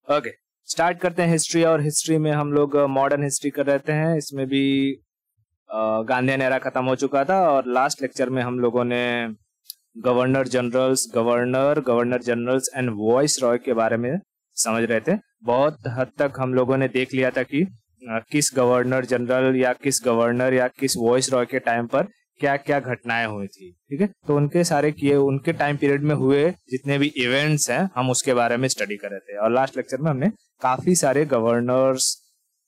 Okay, start करते हैं history. और हिस्ट्री में हम लोग मॉडर्न हिस्ट्री कर रहे हैं। इसमें भी गांधीयन एरा खत्म हो चुका था और लास्ट लेक्चर में हम लोगों ने governor generals and voice Roy के बारे में समझ रहे थे। बहुत हद तक हम लोगों ने देख लिया था कि किस गवर्नर जनरल या किस गवर्नर या किस वॉइस रॉय के टाइम पर क्या क्या घटनाएं हुई थी। ठीक है, तो उनके टाइम पीरियड में हुए जितने भी इवेंट्स हैं हम उसके बारे में स्टडी कर रहे थे। और लास्ट लेक्चर में हमने काफी सारे गवर्नर्स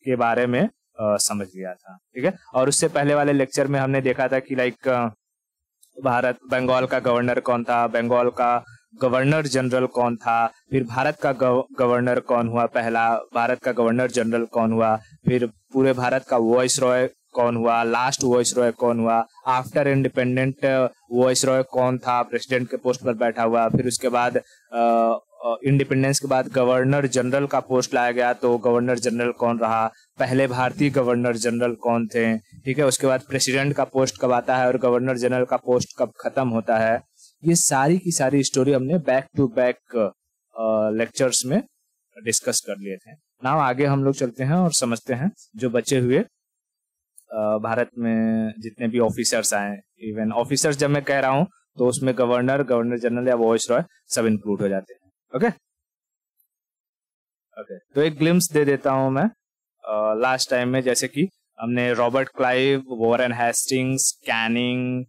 के बारे में समझ लिया था। ठीक है, और उससे पहले वाले लेक्चर में हमने देखा था कि बंगाल का गवर्नर कौन था, बंगाल का गवर्नर जनरल कौन था, फिर भारत का गवर्नर कौन हुआ, पहला भारत का गवर्नर जनरल कौन हुआ, फिर पूरे भारत का वॉइस रॉय कौन हुआ, लास्ट वॉइस रॉय कौन हुआ, आफ्टर इंडिपेंडेंट वॉइस रॉय कौन था प्रेसिडेंट के पोस्ट पर बैठा हुआ, फिर उसके बाद इंडिपेंडेंस के बाद गवर्नर जनरल का पोस्ट लाया गया तो गवर्नर जनरल कौन रहा, पहले भारतीय गवर्नर जनरल कौन थे। ठीक है, उसके बाद प्रेसिडेंट का पोस्ट कब आता है और गवर्नर जनरल का पोस्ट कब खत्म होता है। ये सारी की सारी स्टोरी हमने बैक टू बैक लेक्चर्स में डिस्कस कर लिए थे। नाउ आगे हम लोग चलते हैं और समझते हैं जो बचे हुए भारत में जितने भी ऑफिसर्स आए। इवन ऑफिसर्स जब मैं कह रहा हूं तो उसमें गवर्नर जनरल या वॉइस रॉय सब इंक्लूड हो जाते हैं। ओके, तो एक ग्लिम्स दे देता हूं मैं लास्ट टाइम में, जैसे कि हमने Robert Clive, Warren Hastings, Canning,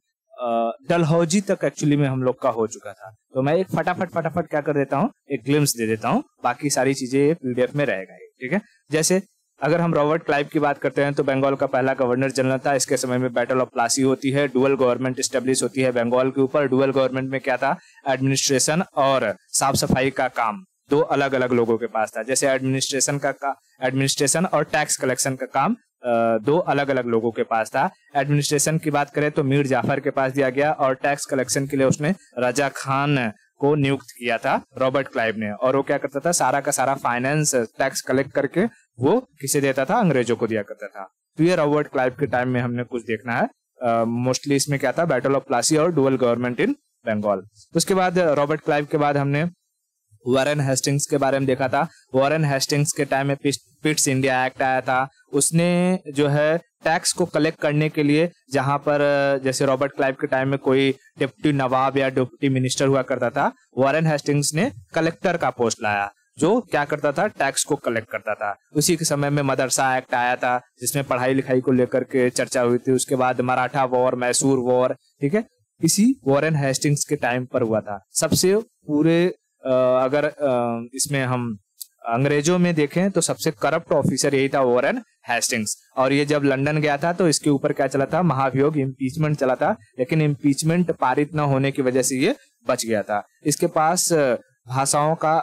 Dalhousie तक एक्चुअली में हम लोग का हो चुका था। तो मैं एक फटाफट क्या कर देता हूँ, एक ग्लिम्स दे देता हूँ, बाकी सारी चीजें पीडीएफ में रहेगा। ठीक है, जैसे अगर हम रॉबर्ट क्लाइव की बात करते हैं तो बंगाल का पहला गवर्नर जनरल था। इसके समय में बैटल ऑफ प्लासी होती है, डुअल गवर्नमेंट स्टेब्लिश होती है बंगाल के ऊपर। डुअल गवर्नमेंट में क्या था, एडमिनिस्ट्रेशन और साफ सफाई का काम दो अलग अलग लोगों के पास था। जैसे एडमिनिस्ट्रेशन और टैक्स कलेक्शन का काम दो अलग अलग लोगों के पास था। एडमिनिस्ट्रेशन की बात करें तो मीर जाफर के पास दिया गया और टैक्स कलेक्शन के लिए उसने रजा खान को नियुक्त किया था रॉबर्ट क्लाइव ने। और वो क्या करता था, सारा का सारा फाइनेंस टैक्स कलेक्ट करके वो किसे देता था, अंग्रेजों को दिया करता था। तो ये रॉबर्ट क्लाइव के टाइम में हमने कुछ देखना है। मोस्टली इसमें क्या था, बैटल ऑफ प्लासी और डुअल गवर्नमेंट इन बंगाल। उसके बाद रॉबर्ट क्लाइव के बाद हमने वॉरेन हेस्टिंग्स के बारे में देखा था। वॉरेन हेस्टिंग्स के टाइम में पिट्स इंडिया एक्ट आया था। उसने जो है टैक्स को कलेक्ट करने के लिए, जहां पर जैसे रॉबर्ट क्लाइव के टाइम में कोई डिप्टी नवाब या डिप्टी मिनिस्टर हुआ करता था, वॉरेन हेस्टिंग्स ने कलेक्टर का पोस्ट लाया जो क्या करता था, टैक्स को कलेक्ट करता था। उसी के समय में मदरसा एक्ट आया था जिसमें पढ़ाई लिखाई को लेकर के चर्चा हुई थी। उसके बाद मराठा वॉर, मैसूर वॉर, ठीक है, इसी वॉरेन हेस्टिंग्स के टाइम पर हुआ था। सबसे पूरे अगर इसमें हम अंग्रेजों में देखें तो सबसे करप्ट ऑफिसर यही था, वॉरेन हेस्टिंग्स। और ये जब लंदन गया था तो इसके ऊपर क्या चला था, महाभियोग, इम्पीचमेंट चला था। लेकिन इम्पीचमेंट पारित न होने की वजह से ये बच गया था। इसके पास भाषाओं का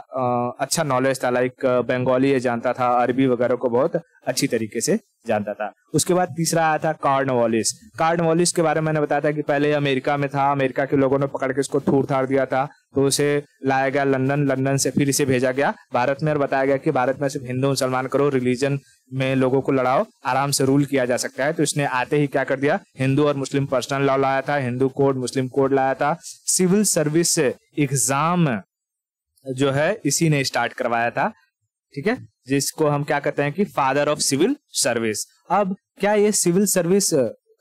अच्छा नॉलेज था, लाइक बंगाली ये जानता था, अरबी वगैरह को बहुत अच्छी तरीके से जानता था। उसके बाद तीसरा आया था कॉर्नवालिस। कॉर्नवालिस के बारे में मैंने बताया था कि पहले अमेरिका में था, अमेरिका के लोगों ने पकड़ के इसको थूड़ थाड़ दिया था, तो उसे लाया गया लंदन, लंदन से फिर इसे भेजा गया भारत में और बताया गया कि भारत में सिर्फ हिंदू मुसलमान करो, रिलीजन में लोगों को लड़ाओ, आराम से रूल किया जा सकता है। तो इसने आते ही क्या कर दिया, हिंदू और मुस्लिम पर्सनल लॉ लाया था, हिंदू कोड, मुस्लिम कोड लाया था। सिविल सर्विस एग्जाम जो है इसी ने स्टार्ट करवाया था। ठीक है, जिसको हम क्या कहते हैं कि फादर ऑफ सिविल सर्विस। अब क्या ये सिविल सर्विस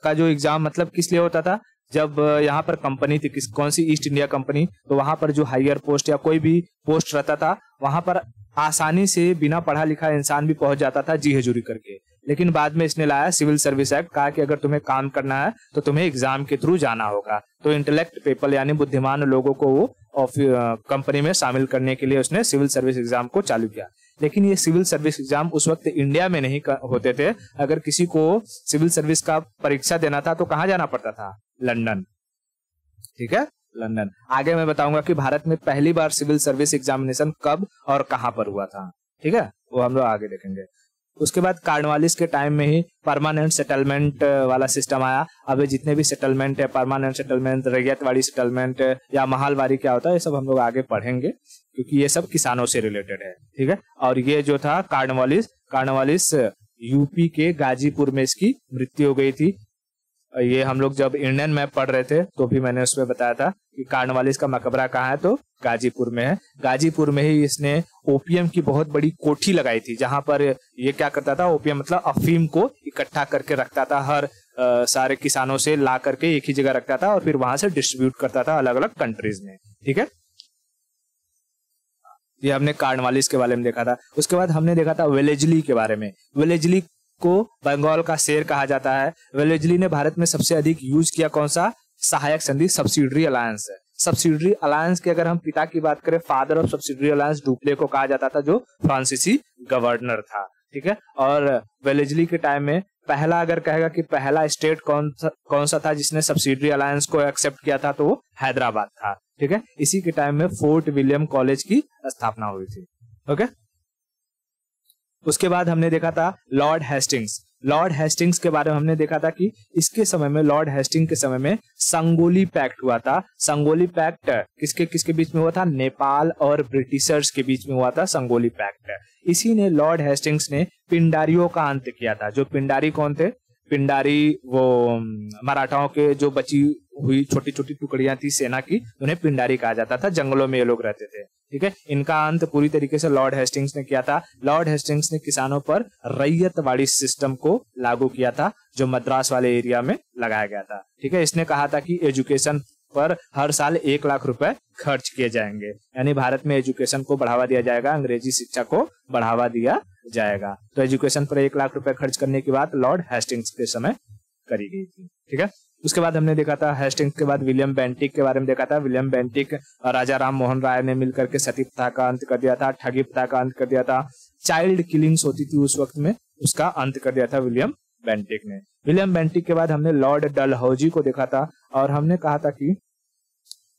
का जो एग्जाम मतलब किस लिए होता था, जब यहाँ पर कंपनी थी, कौन सी, ईस्ट इंडिया कंपनी, तो वहां पर जो हायर पोस्ट या कोई भी पोस्ट रहता था वहां पर आसानी से बिना पढ़ा लिखा इंसान भी पहुंच जाता था जी हजूरी करके। लेकिन बाद में इसने लाया सिविल सर्विस एक्ट, कहा कि अगर तुम्हें काम करना है तो तुम्हें एग्जाम के थ्रू जाना होगा। तो इंटेलेक्ट पीपल यानी बुद्धिमान लोगों को वो कंपनी में शामिल करने के लिए उसने सिविल सर्विस एग्जाम को चालू किया। लेकिन ये सिविल सर्विस एग्जाम उस वक्त इंडिया में नहीं होते थे। अगर किसी को सिविल सर्विस का परीक्षा देना था तो कहाँ जाना पड़ता था, लंदन। ठीक है, लंदन। आगे मैं बताऊंगा कि भारत में पहली बार सिविल सर्विस एग्जामिनेशन कब और कहां पर हुआ था। ठीक है, वो हम लोग आगे देखेंगे। उसके बाद कॉर्नवालिस के टाइम में ही परमानेंट सेटलमेंट वाला सिस्टम आया। अब जितने भी सेटलमेंट है, परमानेंट सेटलमेंट, रैयतवाड़ी सेटलमेंट या महलवाड़ी क्या होता है, ये सब हम लोग आगे पढ़ेंगे क्योंकि ये सब किसानों से रिलेटेड है। ठीक है, और ये जो था कॉर्नवालिस यूपी के गाजीपुर में इसकी मृत्यु हो गई थी। ये हम लोग जब इंडियन मैप पढ़ रहे थे तो भी मैंने उसमें बताया था कि कार्नवालिस का मकबरा कहाँ है, तो गाजीपुर में है। गाजीपुर में ही इसने ओपियम की बहुत बड़ी कोठी लगाई थी, जहां पर ये क्या करता था, ओपियम मतलब अफीम को इकट्ठा करके रखता था, हर सारे किसानों से ला करके एक ही जगह रखता था और फिर वहां से डिस्ट्रीब्यूट करता था अलग अलग कंट्रीज में। ठीक है, ये हमने कार्नवालिस के बारे में देखा था। उसके बाद हमने देखा था वेलेजली के बारे में। वेलेजली को बंगाल का शेर कहा जाता है। वेलेजली ने भारत में सबसे अधिक यूज किया कौन सा, सहायक संधि, सब्सिडरी अलायंस है। सब्सिडरी अलायंस के अगर हम पिता की बात करें, father of subsidiary alliance Dupleix को कहा जाता था, जो फ्रांसीसी गवर्नर था। ठीक है, और वेलेजली के टाइम में पहला अगर कहेगा कि पहला स्टेट कौन सा था जिसने सब्सिडरी अलायंस को एक्सेप्ट किया था, तो वो हैदराबाद था। ठीक है, इसी के टाइम में फोर्ट विलियम कॉलेज की स्थापना हुई थी। ओके, उसके बाद हमने देखा था लॉर्ड हेस्टिंग्स। लॉर्ड हेस्टिंग्स के बारे में हमने देखा था कि इसके समय में, लॉर्ड हेस्टिंग्स के समय में संगोली पैक्ट हुआ था। संगोली पैक्ट किसके किसके बीच में हुआ था, नेपाल और ब्रिटिशर्स के बीच में हुआ था संगोली पैक्ट। इसी ने लॉर्ड हेस्टिंग्स ने पिंडारियों का अंत किया था। जो पिंडारी कौन थे, पिंडारी वो मराठाओं के जो बची हुई छोटी छोटी टुकड़ियां थी सेना की, उन्हें पिंडारी कहा जाता था। जंगलों में ये लोग रहते थे। ठीक है, इनका अंत पूरी तरीके से लॉर्ड हेस्टिंग्स ने किया था। लॉर्ड हेस्टिंग्स ने किसानों पर रैयतवाड़ी सिस्टम को लागू किया था, जो मद्रास वाले एरिया में लगाया गया था। ठीक है, इसने कहा था कि एजुकेशन पर हर साल 1 लाख रुपए खर्च किए जाएंगे, यानी भारत में एजुकेशन को बढ़ावा दिया जाएगा, अंग्रेजी शिक्षा को बढ़ावा दिया जाएगा। तो एजुकेशन पर 1 लाख रुपए खर्च करने की बात लॉर्ड हेस्टिंग्स के समय करी गई थी। ठीक है, उसके बाद हमने देखा था हेस्टिंग्स के बाद विलियम बेंटिक के बारे में देखा था। विलियम बेंटिक राजा राम मोहन राय ने मिलकर के सती प्रथा का अंत कर दिया था, ठगी प्रथा का अंत कर दिया था, चाइल्ड किलिंग्स होती थी उस वक्त में, उसका अंत कर दिया था विलियम बेंटिक ने। विलियम बेंटिक के बाद हमने लॉर्ड डलहौजी को देखा था, और हमने कहा था कि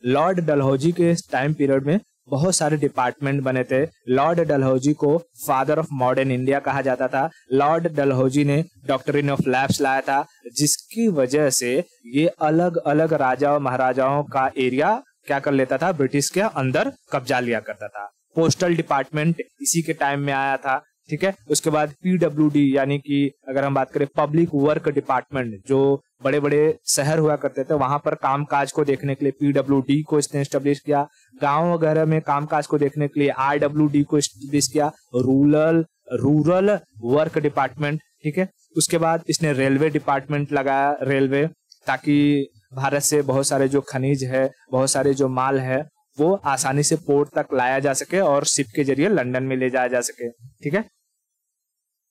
लॉर्ड डलहौजी के टाइम पीरियड में बहुत सारे डिपार्टमेंट बने थे। लॉर्ड डलहौजी को फादर ऑफ मॉडर्न इंडिया कहा जाता था। लॉर्ड डलहौजी ने डॉक्ट्रिन ऑफ लैप्स लाया था, जिसकी वजह से ये अलग अलग राजा और महाराजाओं का एरिया क्या कर लेता था, ब्रिटिश के अंदर कब्जा लिया करता था। पोस्टल डिपार्टमेंट इसी के टाइम में आया था। ठीक है, उसके बाद PWD यानी कि अगर हम बात करें पब्लिक वर्क डिपार्टमेंट, जो बड़े बड़े शहर हुआ करते थे वहां पर कामकाज को देखने के लिए PWD को इसने एस्टेब्लिश किया। गांव वगैरह में कामकाज को देखने के लिए RWD को एस्टेब्लिश किया, रूरल वर्क डिपार्टमेंट। ठीक है, उसके बाद इसने रेलवे डिपार्टमेंट लगाया, रेलवे, ताकि भारत से बहुत सारे जो खनिज है, बहुत सारे जो माल है, वो आसानी से पोर्ट तक लाया जा सके और शिप के जरिए लंदन में ले जाया जा सके। ठीक है,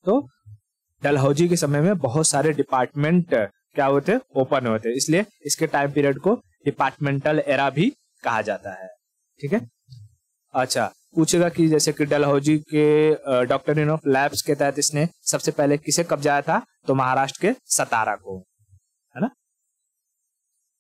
तो डलहौजी के समय में बहुत सारे डिपार्टमेंट क्या होते, ओपन होते, इसलिए इसके टाइम पीरियड को डिपार्टमेंटल एरा भी कहा जाता है। ठीक है, अच्छा, पूछेगा कि जैसे कि डलहौजी के डॉक्ट्रिन ऑफ लैप्स के तहत इसने सबसे पहले किसे कब्जाया था, तो महाराष्ट्र के सतारा को, है ना।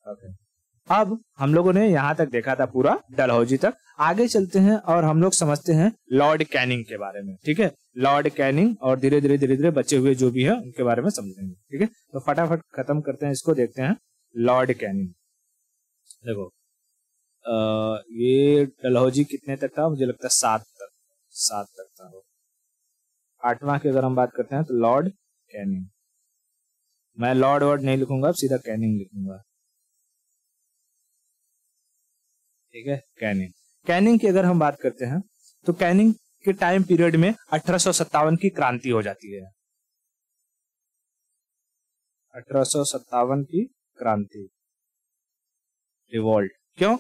ओके, अब हम लोगों ने यहाँ तक देखा था पूरा डलहौजी तक। आगे चलते हैं और हम लोग समझते हैं लॉर्ड कैनिंग के बारे में। ठीक है, लॉर्ड कैनिंग, और धीरे धीरे बचे हुए जो भी है उनके बारे में समझेंगे। ठीक है, तो फटाफट खत्म करते हैं इसको, देखते हैं लॉर्ड कैनिंग। देखो ये डलहौजी कितने तक था, मुझे लगता है 7 तक था। 8वां की अगर हम बात करते हैं तो लॉर्ड कैनिंग, मैं लॉर्ड वर्ड नहीं लिखूंगा, अब सीधा कैनिंग लिखूंगा। ठीक है, कैनिंग की अगर हम बात करते हैं तो कैनिंग के टाइम पीरियड में 1857 की क्रांति हो जाती है। 1857 की क्रांति, रिवॉल्ट। क्यों?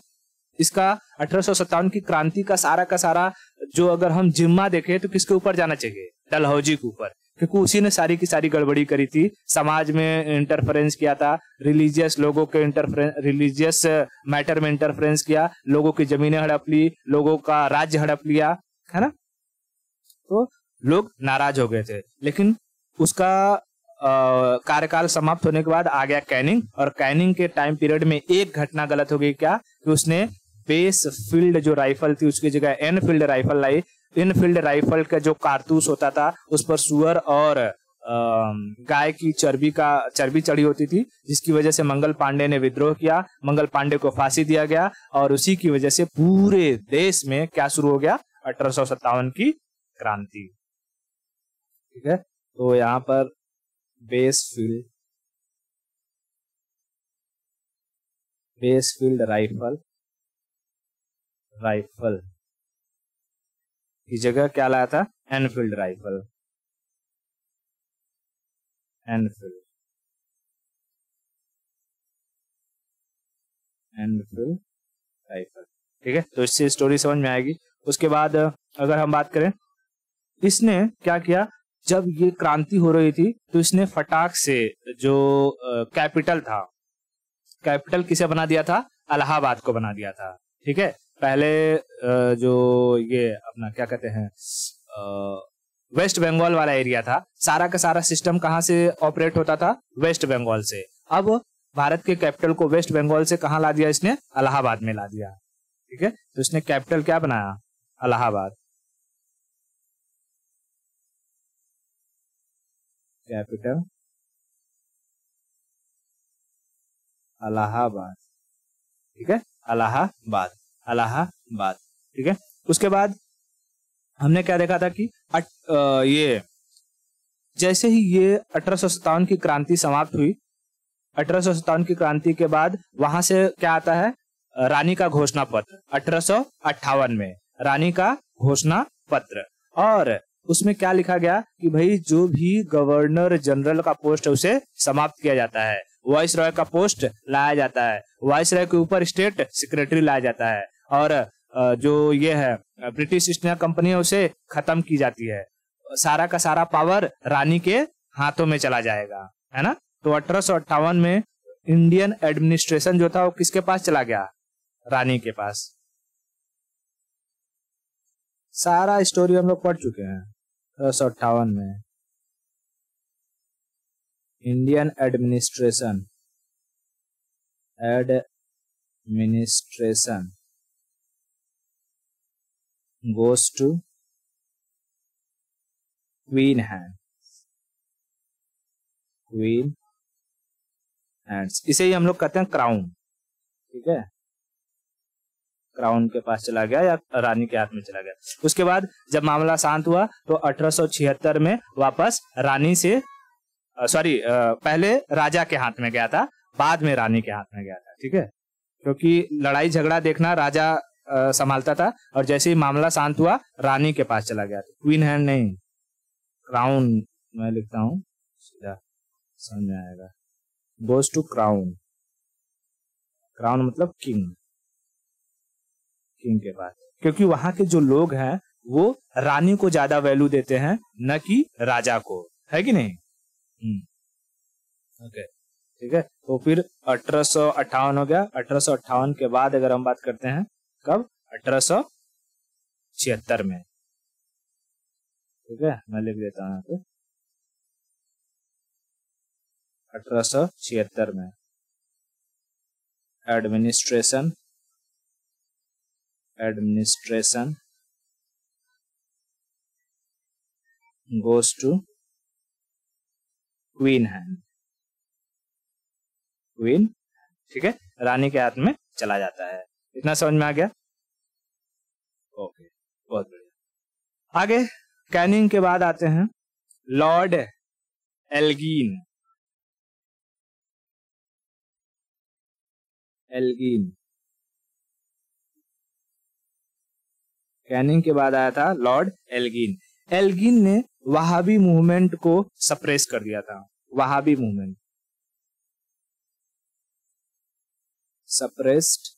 इसका 1857 की क्रांति का सारा जो अगर हम जिम्मा देखें तो किसके ऊपर जाना चाहिए, डलहौजी के ऊपर, क्योंकि उसी ने सारी की सारी गड़बड़ी करी थी। समाज में इंटरफेरेंस किया था, रिलीजियस लोगों के रिलीजियस मैटर में इंटरफेरेंस किया, लोगों की जमीनें हड़प ली, लोगों का राज्य हड़प लिया, है ना। तो लोग नाराज हो गए थे, लेकिन उसका कार्यकाल समाप्त होने के बाद आ गया कैनिंग, और कैनिंग के टाइम पीरियड में एक घटना गलत हो गई। क्या? कि उसने बेस फील्ड जो राइफल थी उसकी जगह एनफील्ड राइफल लाई। इनफील्ड राइफल का जो कारतूस होता था उस पर सुअर और गाय की चर्बी चढ़ी होती थी, जिसकी वजह से मंगल पांडे ने विद्रोह किया। मंगल पांडे को फांसी दिया गया, और उसी की वजह से पूरे देश में क्या शुरू हो गया, 1857 की क्रांति। ठीक है, तो यहाँ पर base field base field rifle, rifle की जगह क्या लाया था? Enfield rifle, Enfield, Enfield rifle. ठीक है, तो इससे स्टोरी समझ में आएगी। उसके बाद अगर हम बात करें, इसने क्या किया, जब ये क्रांति हो रही थी तो इसने फटाक से जो कैपिटल था, कैपिटल किसे बना दिया था? इलाहाबाद को बना दिया था। ठीक है, पहले जो ये अपना क्या कहते हैं वेस्ट बंगाल वाला एरिया था, सारा का सारा सिस्टम कहाँ से ऑपरेट होता था? वेस्ट बंगाल से। अब भारत के कैपिटल को वेस्ट बंगाल से कहाँ ला दिया इसने? इलाहाबाद में ला दिया। ठीक है, तो इसने कैपिटल क्या बनाया? इलाहाबाद, कैपिटल इलाहाबाद। ठीक है, इलाहाबाद, इलाहाबाद। ठीक है, उसके बाद हमने क्या देखा था कि ये जैसे ही ये 1857 की क्रांति समाप्त हुई, 1857 की क्रांति के बाद वहां से क्या आता है? रानी का घोषणा पत्र, 1858 में रानी का घोषणा पत्र। और उसमें क्या लिखा गया कि भाई जो भी गवर्नर जनरल का पोस्ट है उसे समाप्त किया जाता है, वाइस रॉय का पोस्ट लाया जाता है, वाइस रॉय के ऊपर स्टेट सेक्रेटरी लाया जाता है, और जो ये है ब्रिटिश ईस्ट इंडिया कंपनी है उसे खत्म की जाती है। सारा का सारा पावर रानी के हाथों में चला जाएगा, है ना। तो 1858 में इंडियन एडमिनिस्ट्रेशन जो था वो किसके पास चला गया? रानी के पास। सारा स्टोरी हम लोग पढ़ चुके हैं। 1858 में Indian administration goes to queen hands, इसे ही हम लोग कहते हैं क्राउन। ठीक है, क्राउन के पास चला गया या रानी के हाथ में चला गया। उसके बाद जब मामला शांत हुआ तो 1876 में वापस रानी से पहले राजा के हाथ में गया था, बाद में रानी के हाथ में गया था। ठीक है, क्योंकि लड़ाई झगड़ा देखना राजा संभालता था, और जैसे ही मामला शांत हुआ रानी के पास चला गया था। क्वीन हैंड नहीं, क्राउन मैं लिखता हूं, सीधा समझ में आएगा। गोज टू क्राउन, क्राउन मतलब किंग, किंग के पास, क्योंकि वहां के जो लोग हैं वो रानी को ज्यादा वैल्यू देते हैं न कि राजा को, है कि नहीं। ओके, ठीक है, तो फिर 1858 हो गया। 1858 के बाद अगर हम बात करते हैं कब? 1876 में। ठीक है, मैं लिख देता हूं यहाँ पे 1876 में administration goes to queen hand, queen. ठीक है, रानी के हाथ में चला जाता है। इतना समझ में आ गया? ओके, बहुत बढ़िया। आगे कैनिंग के बाद आते हैं लॉर्ड एल्गिन। कैनिंग के बाद आया था लॉर्ड एल्गिन। एल्गिन ने वहाबी मूवमेंट को सप्रेस कर दिया था। Wahhabi movement, suppressed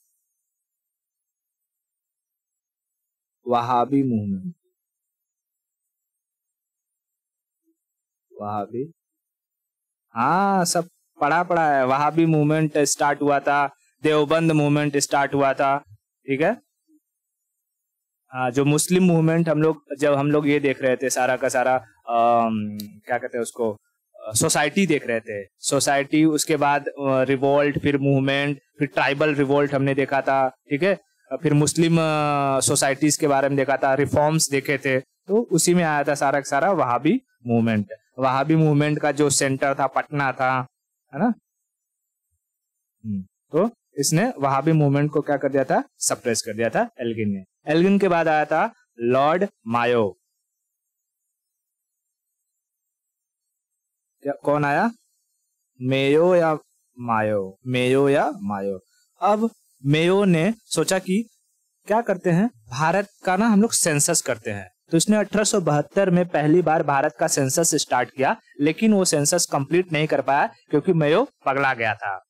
Wahhabi movement, Wahhabi, हाँ सब पढ़ा है। वहाबी मूवमेंट स्टार्ट हुआ था, देवबंद मूवमेंट स्टार्ट हुआ था। ठीक है, हाँ, जो मुस्लिम मूवमेंट जब हम लोग ये देख रहे थे, सारा का सारा क्या कहते हैं उसको, सोसाइटी देख रहे थे, सोसाइटी, उसके बाद रिवोल्ट, फिर मूवमेंट, फिर ट्राइबल रिवोल्ट हमने देखा था। ठीक है, फिर मुस्लिम सोसाइटीज के बारे में देखा था, रिफॉर्म्स देखे थे, तो उसी में आया था सारा का सारा वहाबी मूवमेंट। वहाबी मूवमेंट का जो सेंटर था पटना था, है ना। तो इसने वहाबी मूवमेंट को क्या कर दिया था? सप्रेस कर दिया था एल्गिन ने। एल्गिन के बाद आया था लॉर्ड मायो। क्या, कौन आया? मेयो या मायो? मेयो या मायो? अब मेयो ने सोचा कि क्या करते हैं, भारत का ना हम लोग सेंसस करते हैं। तो इसने 1872 में पहली बार भारत का सेंसस स्टार्ट किया, लेकिन वो सेंसस कंप्लीट नहीं कर पाया क्योंकि मेयो पगला गया था।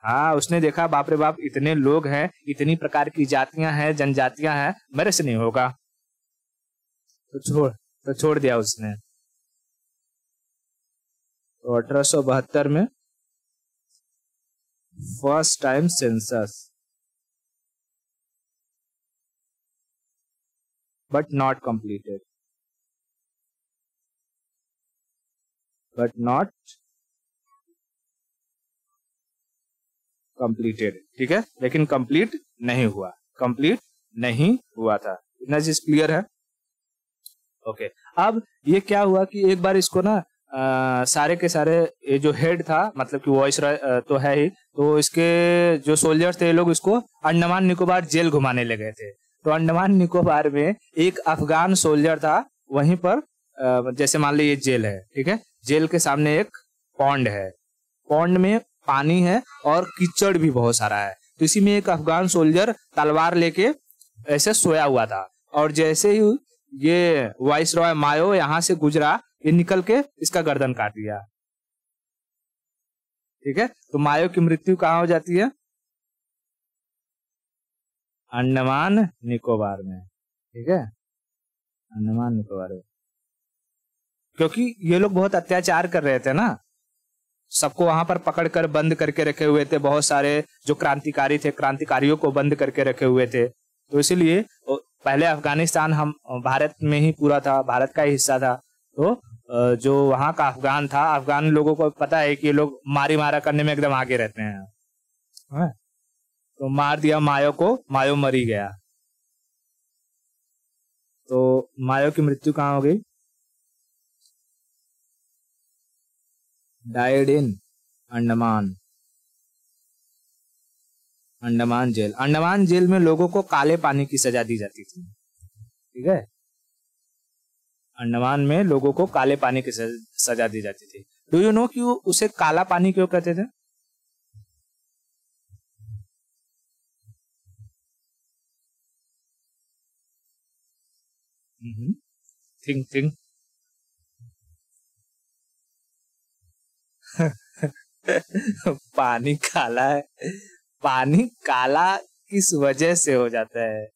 हाँ, उसने देखा बाप रे बाप, इतने लोग हैं, इतनी प्रकार की जातियां हैं, जनजातियां हैं, मेरे से नहीं होगा, तो छोड़ दिया उसने। तो 1872 में first time census, but not completed, ठीक है, लेकिन कंप्लीट नहीं हुआ था। इतना चीज क्लियर है। ओके, अब ये क्या हुआ कि एक बार इसको ना सारे के सारे ये जो हेड था, मतलब कि वॉइस तो है ही, तो इसके जो सोल्जर्स थे, ये लोग इसको अंडमान निकोबार जेल घुमाने ले गए थे। तो अंडमान निकोबार में एक अफगान सोल्जर था, वहीं पर जैसे मान लीजिए जेल है, ठीक है, जेल के सामने एक पॉन्ड है, पॉन्ड में पानी है और कीचड़ भी बहुत सारा है। तो इसी में एक अफगान सोल्जर तलवार लेके ऐसे सोया हुआ था, और जैसे ही ये वाइसरॉय मायो यहाँ से गुजरा, ये निकल के इसका गर्दन काट दिया। ठीक है, तो मायो की मृत्यु कहाँ हो जाती है? अंडमान निकोबार में। ठीक है, अंडमान निकोबार में, क्योंकि ये लोग बहुत अत्याचार कर रहे थे ना, सबको वहां पर पकड़कर बंद करके रखे हुए थे, बहुत सारे जो क्रांतिकारी थे, क्रांतिकारियों को बंद करके रखे हुए थे। तो इसीलिए पहले अफगानिस्तान हम भारत में ही पूरा था, भारत का ही हिस्सा था। तो जो वहां का अफगान था, अफगान लोगों को पता है कि ये लोग मारी मारा करने में एकदम आगे रहते हैं। तो मार दिया मायो को, मायो मरी गया। तो मायो की मृत्यु कहाँ हो गई? Died in Andaman jail. Andaman jail में लोगों को काले पानी की सजा दी जाती थी। ठीक है, अंडमान में लोगों को काले पानी की सजा दी जाती थी। डू यू नो कि उसे काला पानी क्यों कहते थे? थिंक पानी काला है, पानी काला किस वजह से हो जाता है?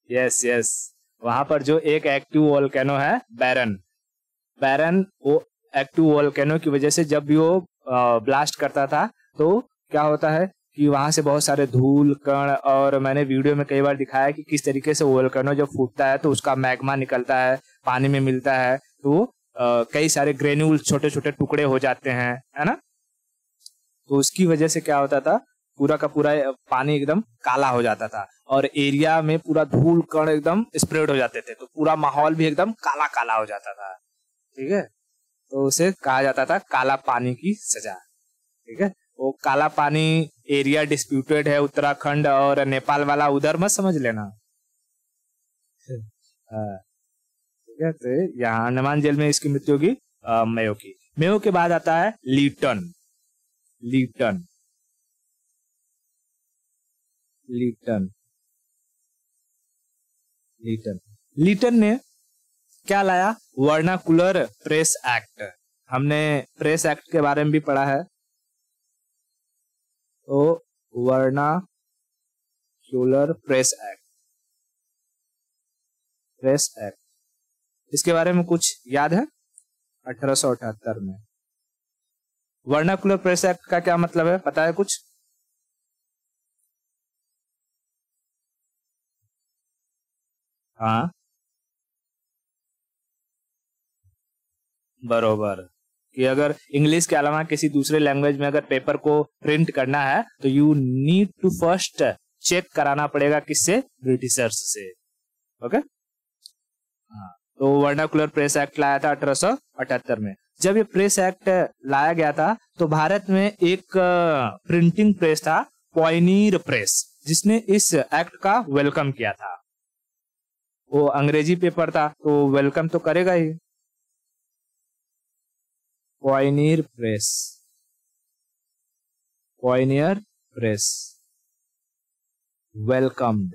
यस, वहां पर जो एक एक्टिव वोल्केनो है, बैरन वो एक्टिव वोल्केनो की वजह से जब भी वो ब्लास्ट करता था, तो क्या होता है कि वहां से बहुत सारे धूल कण, और मैंने वीडियो में कई बार दिखाया कि किस तरीके से वोल्केनो जब फूटता है तो उसका मैग्मा निकलता है, पानी में मिलता है, तो कई सारे ग्रेन्यूल, छोटे छोटे टुकड़े हो जाते हैं, है ना। तो उसकी वजह से क्या होता था, पूरा का पूरा पानी एकदम काला हो जाता था, और एरिया में पूरा धूल कण एकदम स्प्रेड हो जाते थे, तो पूरा माहौल भी एकदम काला काला हो जाता था। ठीक है, तो उसे कहा जाता था काला पानी की सजा। ठीक है, वो काला पानी एरिया डिस्प्यूटेड है, उत्तराखंड और नेपाल वाला, उधर मत समझ लेना। ठीक है, तो यहाँ अंडमान जेल में इसकी मृत्यु होगी मेयो की। मेयो के बाद आता है लीटन ने क्या लाया? Vernacular press act. हमने प्रेस एक्ट के बारे में भी पढ़ा है। तो वर्नाकुलर प्रेस एक्ट, इसके बारे में कुछ याद है? 1878 में वर्नाकुलर प्रेस एक्ट का क्या मतलब है, पता है कुछ? हाँ, बरोबर, कि अगर इंग्लिश के अलावा किसी दूसरे लैंग्वेज में अगर पेपर को प्रिंट करना है तो you need to first check कराना पड़ेगा, किससे? ब्रिटिशर्स से। ओके, हाँ, तो वर्नाकुलर प्रेस एक्ट लाया था 1878 में। जब ये प्रेस एक्ट लाया गया था तो भारत में एक प्रिंटिंग प्रेस था, पॉयनियर प्रेस, जिसने इस एक्ट का वेलकम किया था। वो अंग्रेजी पेपर था तो वेलकम तो करेगा ही। Pioneer Press. Pioneer Press welcomed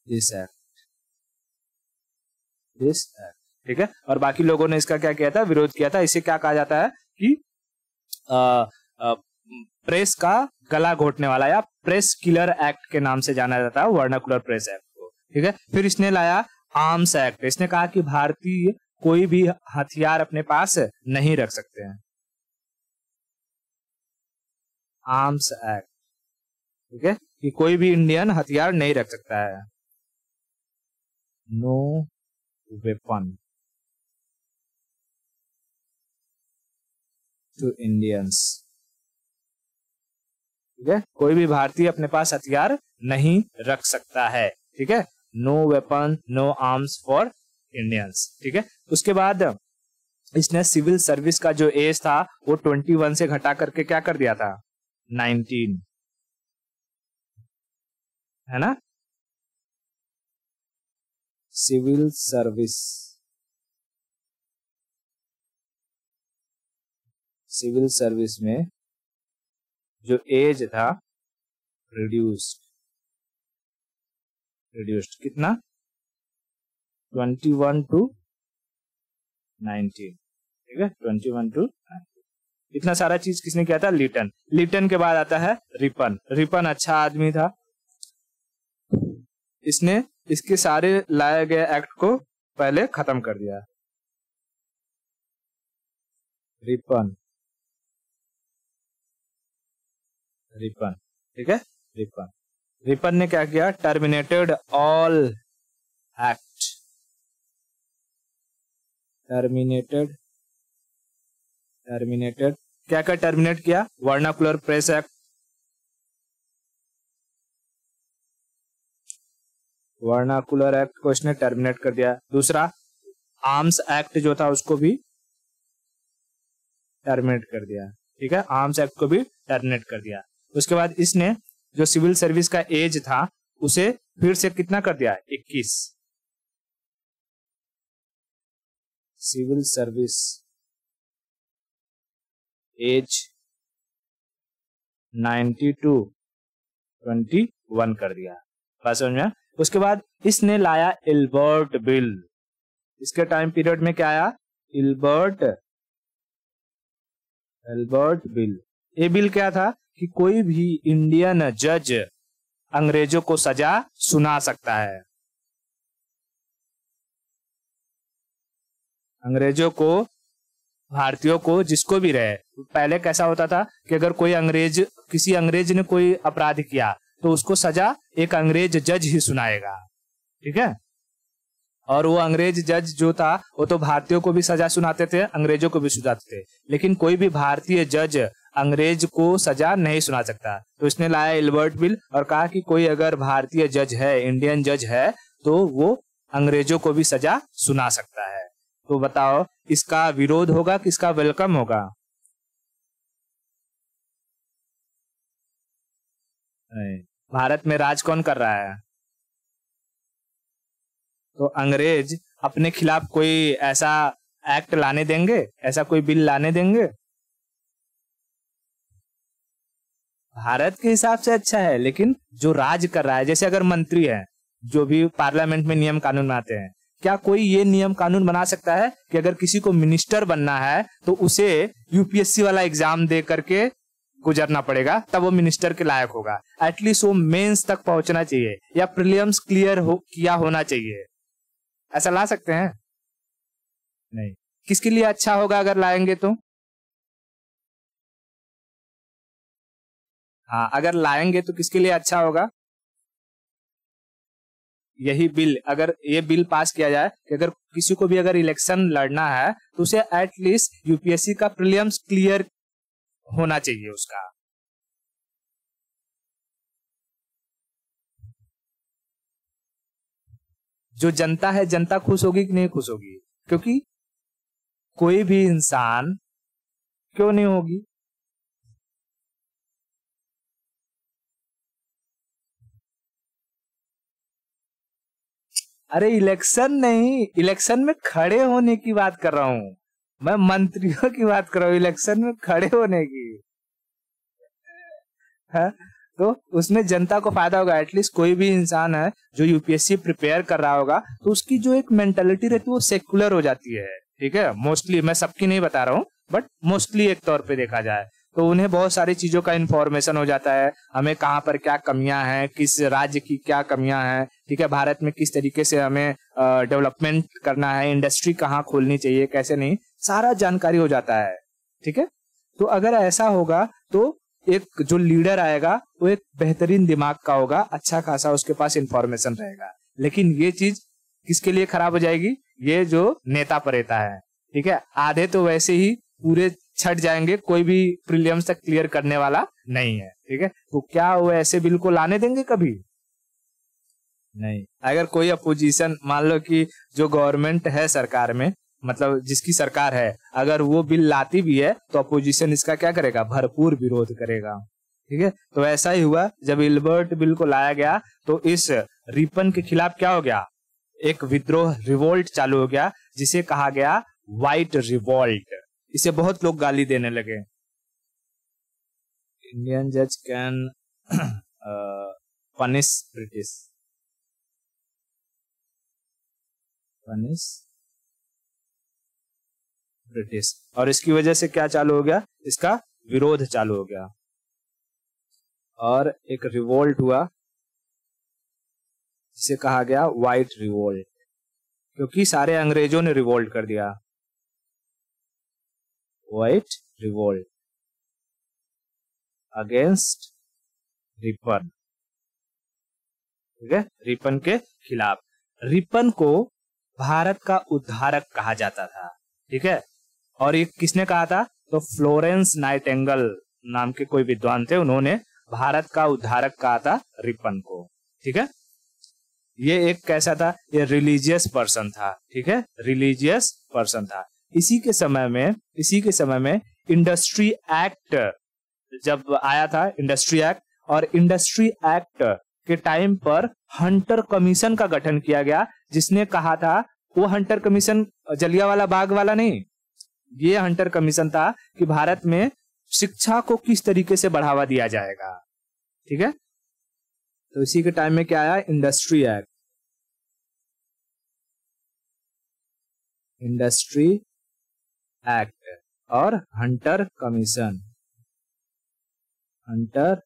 this act. ठीक है। और बाकी लोगों ने इसका क्या किया था, विरोध किया था। इसे क्या कहा जाता है कि प्रेस का गला घोटने वाला या प्रेस किलर एक्ट के नाम से जाना जाता है वर्नाकुलर प्रेस एक्ट को। ठीक है। फिर इसने लाया आर्म्स एक्ट। इसने कहा कि भारतीय कोई भी हथियार अपने पास नहीं रख सकते हैं। आर्म्स एक्ट, ठीक है, कि कोई भी इंडियन हथियार नहीं रख सकता है। No weapon to Indians. ठीक है, कोई भी भारतीय अपने पास हथियार नहीं रख सकता है। ठीक है, no weapon no arms for Indians. ठीक है। उसके बाद इसने सिविल सर्विस का जो एज था वो 21 से घटा करके क्या कर दिया था, 19, है ना। सिविल सर्विस में जो एज था रिड्यूस्ड कितना, 21 to 19। ठीक है, 21 to 19। इतना सारा चीज किसने किया था, लिटन के बाद आता है रिपन अच्छा आदमी था। इसने इसके सारे लाए गए एक्ट को पहले खत्म कर दिया। रिपन, ठीक है, रिपन ने क्या किया, टर्मिनेटेड ऑल एक्ट, टर्मिनेटेड क्या टर्मिनेट किया, vernacular press act, vernacular act को इसने टर्मिनेट कर दिया। दूसरा आर्म्स एक्ट जो था उसको भी टर्मिनेट कर दिया। ठीक है, आर्म्स एक्ट को भी टर्मिनेट कर दिया। उसके बाद इसने जो सिविल सर्विस का एज था उसे फिर से कितना कर दिया, 21। सिविल सर्विस एज 90 to 21 कर दिया। बात समझ में। उसके बाद इसने लाया इल्बर्ट बिल। इसके टाइम पीरियड में क्या आया, इल्बर्ट बिल। ये बिल क्या था कि कोई भी इंडियन जज अंग्रेजों को सजा सुना सकता है। अंग्रेजों को, भारतीयों को, जिसको भी रहे। पहले कैसा होता था कि अगर कोई किसी अंग्रेज ने कोई अपराध किया तो उसको सजा एक अंग्रेज जज ही सुनाएगा। ठीक है, और वो अंग्रेज जज जो था वो तो भारतीयों को भी सजा सुनाते थे, अंग्रेजों को भी सुनाते थे, लेकिन कोई भी भारतीय जज अंग्रेज को सजा नहीं सुना सकता। तो इसने लाया इल्बर्ट बिल और कहा कि कोई अगर भारतीय जज है, इंडियन जज है, तो वो अंग्रेजों को भी सजा सुना सकता है। तो बताओ इसका विरोध होगा कि इसका वेलकम होगा? भारत में राज कौन कर रहा है? तो अंग्रेज अपने खिलाफ कोई ऐसा एक्ट लाने देंगे, ऐसा कोई बिल लाने देंगे? भारत के हिसाब से अच्छा है, लेकिन जो राज कर रहा है, जैसे अगर मंत्री है जो भी पार्लियामेंट में नियम कानून बनाते हैं, क्या कोई ये नियम कानून बना सकता है कि अगर किसी को मिनिस्टर बनना है तो उसे यूपीएससी वाला एग्जाम दे करके गुजरना पड़ेगा, तब वो मिनिस्टर के लायक होगा। एटलीस्ट वो मेंस तक पहुंचना चाहिए या प्रीलिम्स क्लियर किया होना चाहिए। ऐसा ला सकते हैं? नहीं। किसके लिए अच्छा होगा अगर लाएंगे तो? हाँ, अगर लाएंगे तो किसके लिए अच्छा होगा? यही बिल, अगर ये बिल पास किया जाए कि अगर किसी को भी अगर इलेक्शन लड़ना है तो उसे एटलीस्ट यूपीएससी का प्रीलिम्स क्लियर होना चाहिए उसका। जो जनता है, जनता खुश होगी कि नहीं खुश होगी? क्योंकि कोई भी इंसान क्यों नहीं होगी? अरे इलेक्शन नहीं, इलेक्शन में खड़े होने की बात कर रहा हूँ मैं, मंत्रियों की बात कर रहा हूँ, इलेक्शन में खड़े होने की है। तो उसमें जनता को फायदा होगा। एटलीस्ट कोई भी इंसान है जो यूपीएससी प्रिपेयर कर रहा होगा तो उसकी जो एक मेंटेलिटी रहती है वो सेक्युलर हो जाती है। ठीक है, मोस्टली, मैं सबकी नहीं बता रहा हूँ बट मोस्टली एक तौर पे देखा जाए तो उन्हें बहुत सारी चीजों का इन्फॉर्मेशन हो जाता है, हमें कहाँ पर क्या कमियां हैं, किस राज्य की क्या कमियां हैं, ठीक है, भारत में किस तरीके से हमें डेवलपमेंट करना है, इंडस्ट्री कहाँ खोलनी चाहिए, कैसे नहीं, सारा जानकारी हो जाता है। ठीक है, तो अगर ऐसा होगा तो एक जो लीडर आएगा वो एक बेहतरीन दिमाग का होगा, अच्छा खासा उसके पास इंफॉर्मेशन रहेगा। लेकिन ये चीज किसके लिए खराब हो जाएगी? ये जो नेता परेता है। ठीक है, आधे तो वैसे ही पूरे छट जाएंगे, कोई भी प्रीलिम्स तक क्लियर करने वाला नहीं है। ठीक है, तो क्या वो ऐसे बिल को लाने देंगे? कभी नहीं। अगर कोई अपोजिशन, मान लो कि जो गवर्नमेंट है सरकार में, मतलब जिसकी सरकार है, अगर वो बिल लाती भी है तो अपोजिशन इसका क्या करेगा? भरपूर विरोध करेगा। ठीक है, तो ऐसा ही हुआ जब इल्बर्ट बिल को लाया गया तो इस रिपन के खिलाफ क्या हो गया? एक विद्रोह, रिवोल्ट चालू हो गया, जिसे कहा गया व्हाइट रिवोल्ट। इसे बहुत लोग गाली देने लगे। इंडियन जज can punish British, punish British, और इसकी वजह से क्या चालू हो गया? इसका विरोध चालू हो गया और एक रिवोल्ट हुआ जिसे कहा गया व्हाइट रिवोल्ट, क्योंकि सारे अंग्रेजों ने रिवोल्ट कर दिया। White revolt against Ripon. ठीक है, रिपन के खिलाफ। रिपन को भारत का उद्धारक कहा जाता था। ठीक है, और ये किसने कहा था? तो फ्लोरेंस नाइटिंगेल नाम के कोई विद्वान थे, उन्होंने भारत का उद्धारक कहा था रिपन को। ठीक है, ये एक कैसा था? ये रिलीजियस पर्सन था। ठीक है, रिलीजियस पर्सन था। इसी के समय में इंडस्ट्री एक्ट जब आया था, इंडस्ट्री एक्ट, और इंडस्ट्री एक्ट के टाइम पर हंटर कमीशन का गठन किया गया, जिसने कहा था, वो हंटर कमीशन जलियांवाला बाग वाला नहीं, ये हंटर कमीशन था कि भारत में शिक्षा को किस तरीके से बढ़ावा दिया जाएगा। ठीक है, तो इसी के टाइम में क्या आया? Industry act. इंडस्ट्री एक्ट और हंटर कमीशन। हंटर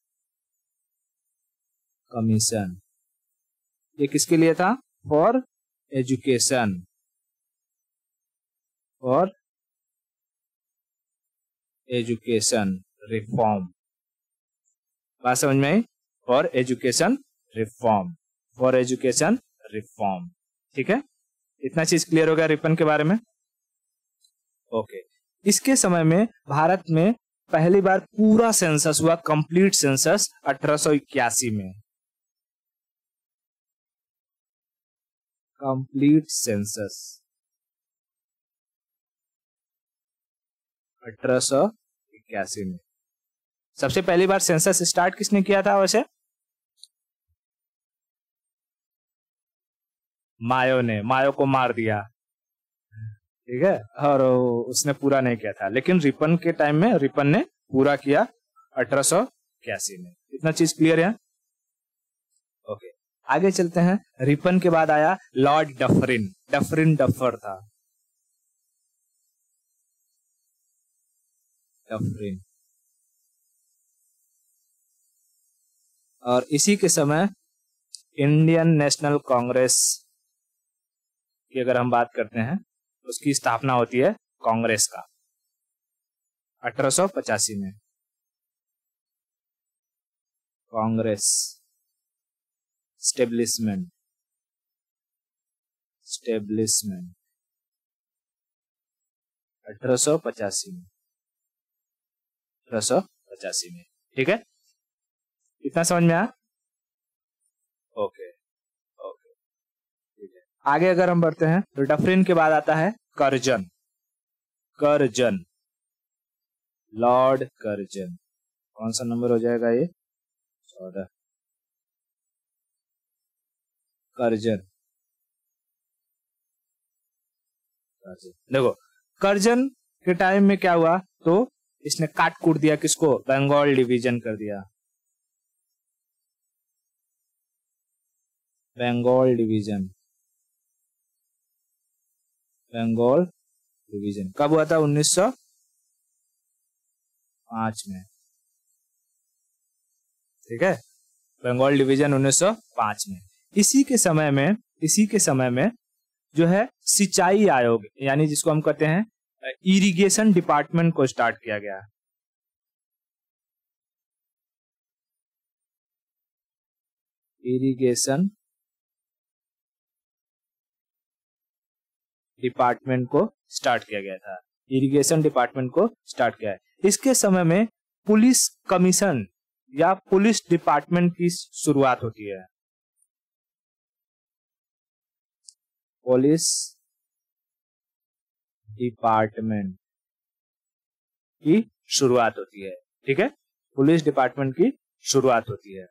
कमीशन ये किसके लिए था? For education, for education reform. बात समझ में आई? For education reform, for education reform. ठीक है, इतना चीज क्लियर हो गया रिपन के बारे में। ओके, इसके समय में भारत में पहली बार पूरा सेंसस हुआ, कंप्लीट सेंसस 1881 में। कंप्लीट सेंसस 1881 में। सबसे पहली बार सेंसस स्टार्ट किसने किया था वैसे? मायो ने, मायो को मार दिया। ठीक है, और उसने पूरा नहीं किया था, लेकिन रिपन के टाइम में रिपन ने पूरा किया 1881 में। इतना चीज क्लियर है? ओके, आगे चलते हैं। रिपन के बाद आया लॉर्ड डफरिन। डफरिन डफर था, डफरिन। और इसी के समय इंडियन नेशनल कांग्रेस की अगर हम बात करते हैं, उसकी स्थापना होती है कांग्रेस का 1885 में। कांग्रेस स्टेब्लिशमेंट, स्टेब्लिशमेंट 1885 में, 1885 में। ठीक है, इतना समझ में आया? ओके ओके, ठीक है। आगे अगर हम बढ़ते हैं तो डफरिन के बाद आता है कर्जन। Curzon, Lord Curzon. कौन सा नंबर हो जाएगा ये? 14। कर्जन देखो कर्जन के टाइम में क्या हुआ, तो इसने काट कूट दिया किसको, बंगाल डिवीजन कर दिया, बंगाल डिवीजन। बंगाल डिवीजन कब हुआ था, 1905 में, ठीक है, बंगाल डिवीजन 1905 में। इसी के समय में जो है सिंचाई आयोग, यानी जिसको हम कहते हैं इरिगेशन डिपार्टमेंट को स्टार्ट किया गया। इरिगेशन डिपार्टमेंट को स्टार्ट किया गया था, इरिगेशन डिपार्टमेंट को स्टार्ट किया है। इसके समय में पुलिस कमीशन या पुलिस डिपार्टमेंट की शुरुआत होती है, पुलिस डिपार्टमेंट की शुरुआत होती है, ठीक है, पुलिस डिपार्टमेंट की शुरुआत होती है,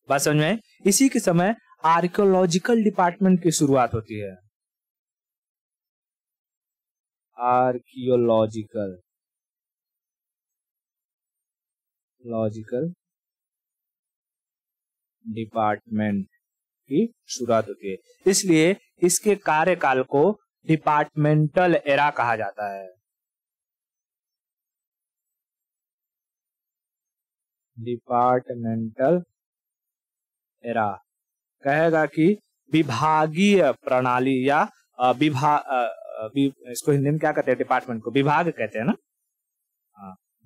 बात समझ में आई? इसी के समय आर्कियोलॉजिकल डिपार्टमेंट की शुरुआत होती है, आर्कियोलॉजिकल डिपार्टमेंट की शुरुआत होती है। इसलिए इसके कार्यकाल को डिपार्टमेंटल एरा कहा जाता है, डिपार्टमेंटल एरा कहेगा कि विभागीय प्रणाली या इसको हिंदी में क्या कहते हैं, डिपार्टमेंट को विभाग कहते हैं ना,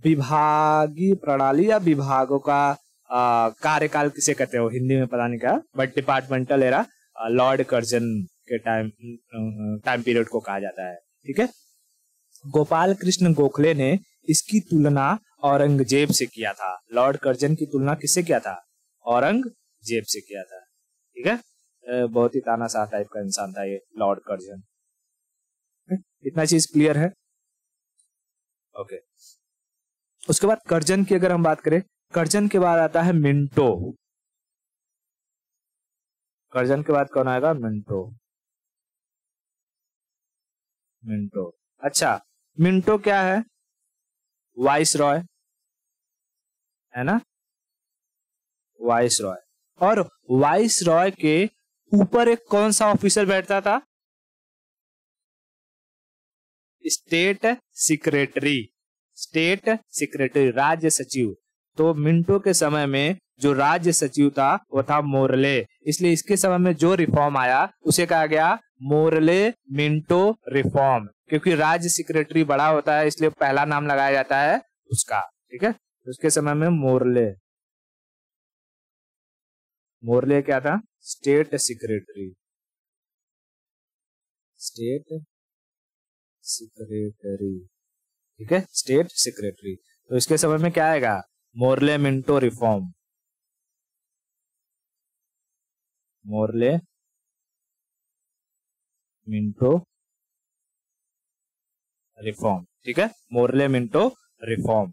विभागीय प्रणाली या विभागों का कार्यकाल किसे कहते हो हिंदी में पता नहीं क्या, but departmental era Lord Curzon के टाइम पीरियड को कहा जाता है, ठीक है। गोपाल कृष्ण गोखले ने इसकी तुलना औरंगजेब से किया था, लॉर्ड कर्जन की तुलना किससे किया था, औरंगजेब से किया था, ठीक है। बहुत ही तानाशाह टाइप का इंसान था ये लॉर्ड कर्जन, इतना चीज क्लियर है, ओके। उसके बाद कर्जन की अगर हम बात करें, कर्जन के बाद आता है मिंटो, कर्जन के बाद कौन आएगा, मिंटो। अच्छा, मिंटो क्या है, वाइस रॉय है ना, वाइस रॉय, और वाइस रॉय के ऊपर एक कौन सा ऑफिसर बैठता था, स्टेट सेक्रेटरी, राज्य सचिव। तो मिंटो के समय में जो राज्य सचिव था वो था मोरले, इसलिए इसके समय में जो रिफॉर्म आया उसे कहा गया मोरले मिंटो रिफॉर्म, क्योंकि राज्य सेक्रेटरी बड़ा होता है इसलिए पहला नाम लगाया जाता है उसका, ठीक है। उसके समय में मोरले क्या था, स्टेट सेक्रेटरी, ठीक है, स्टेट सेक्रेटरी। तो इसके समय में क्या आएगा, Morley Minto reform, Morley Minto reform, ठीक है, मोरले मिंटो रिफॉर्म,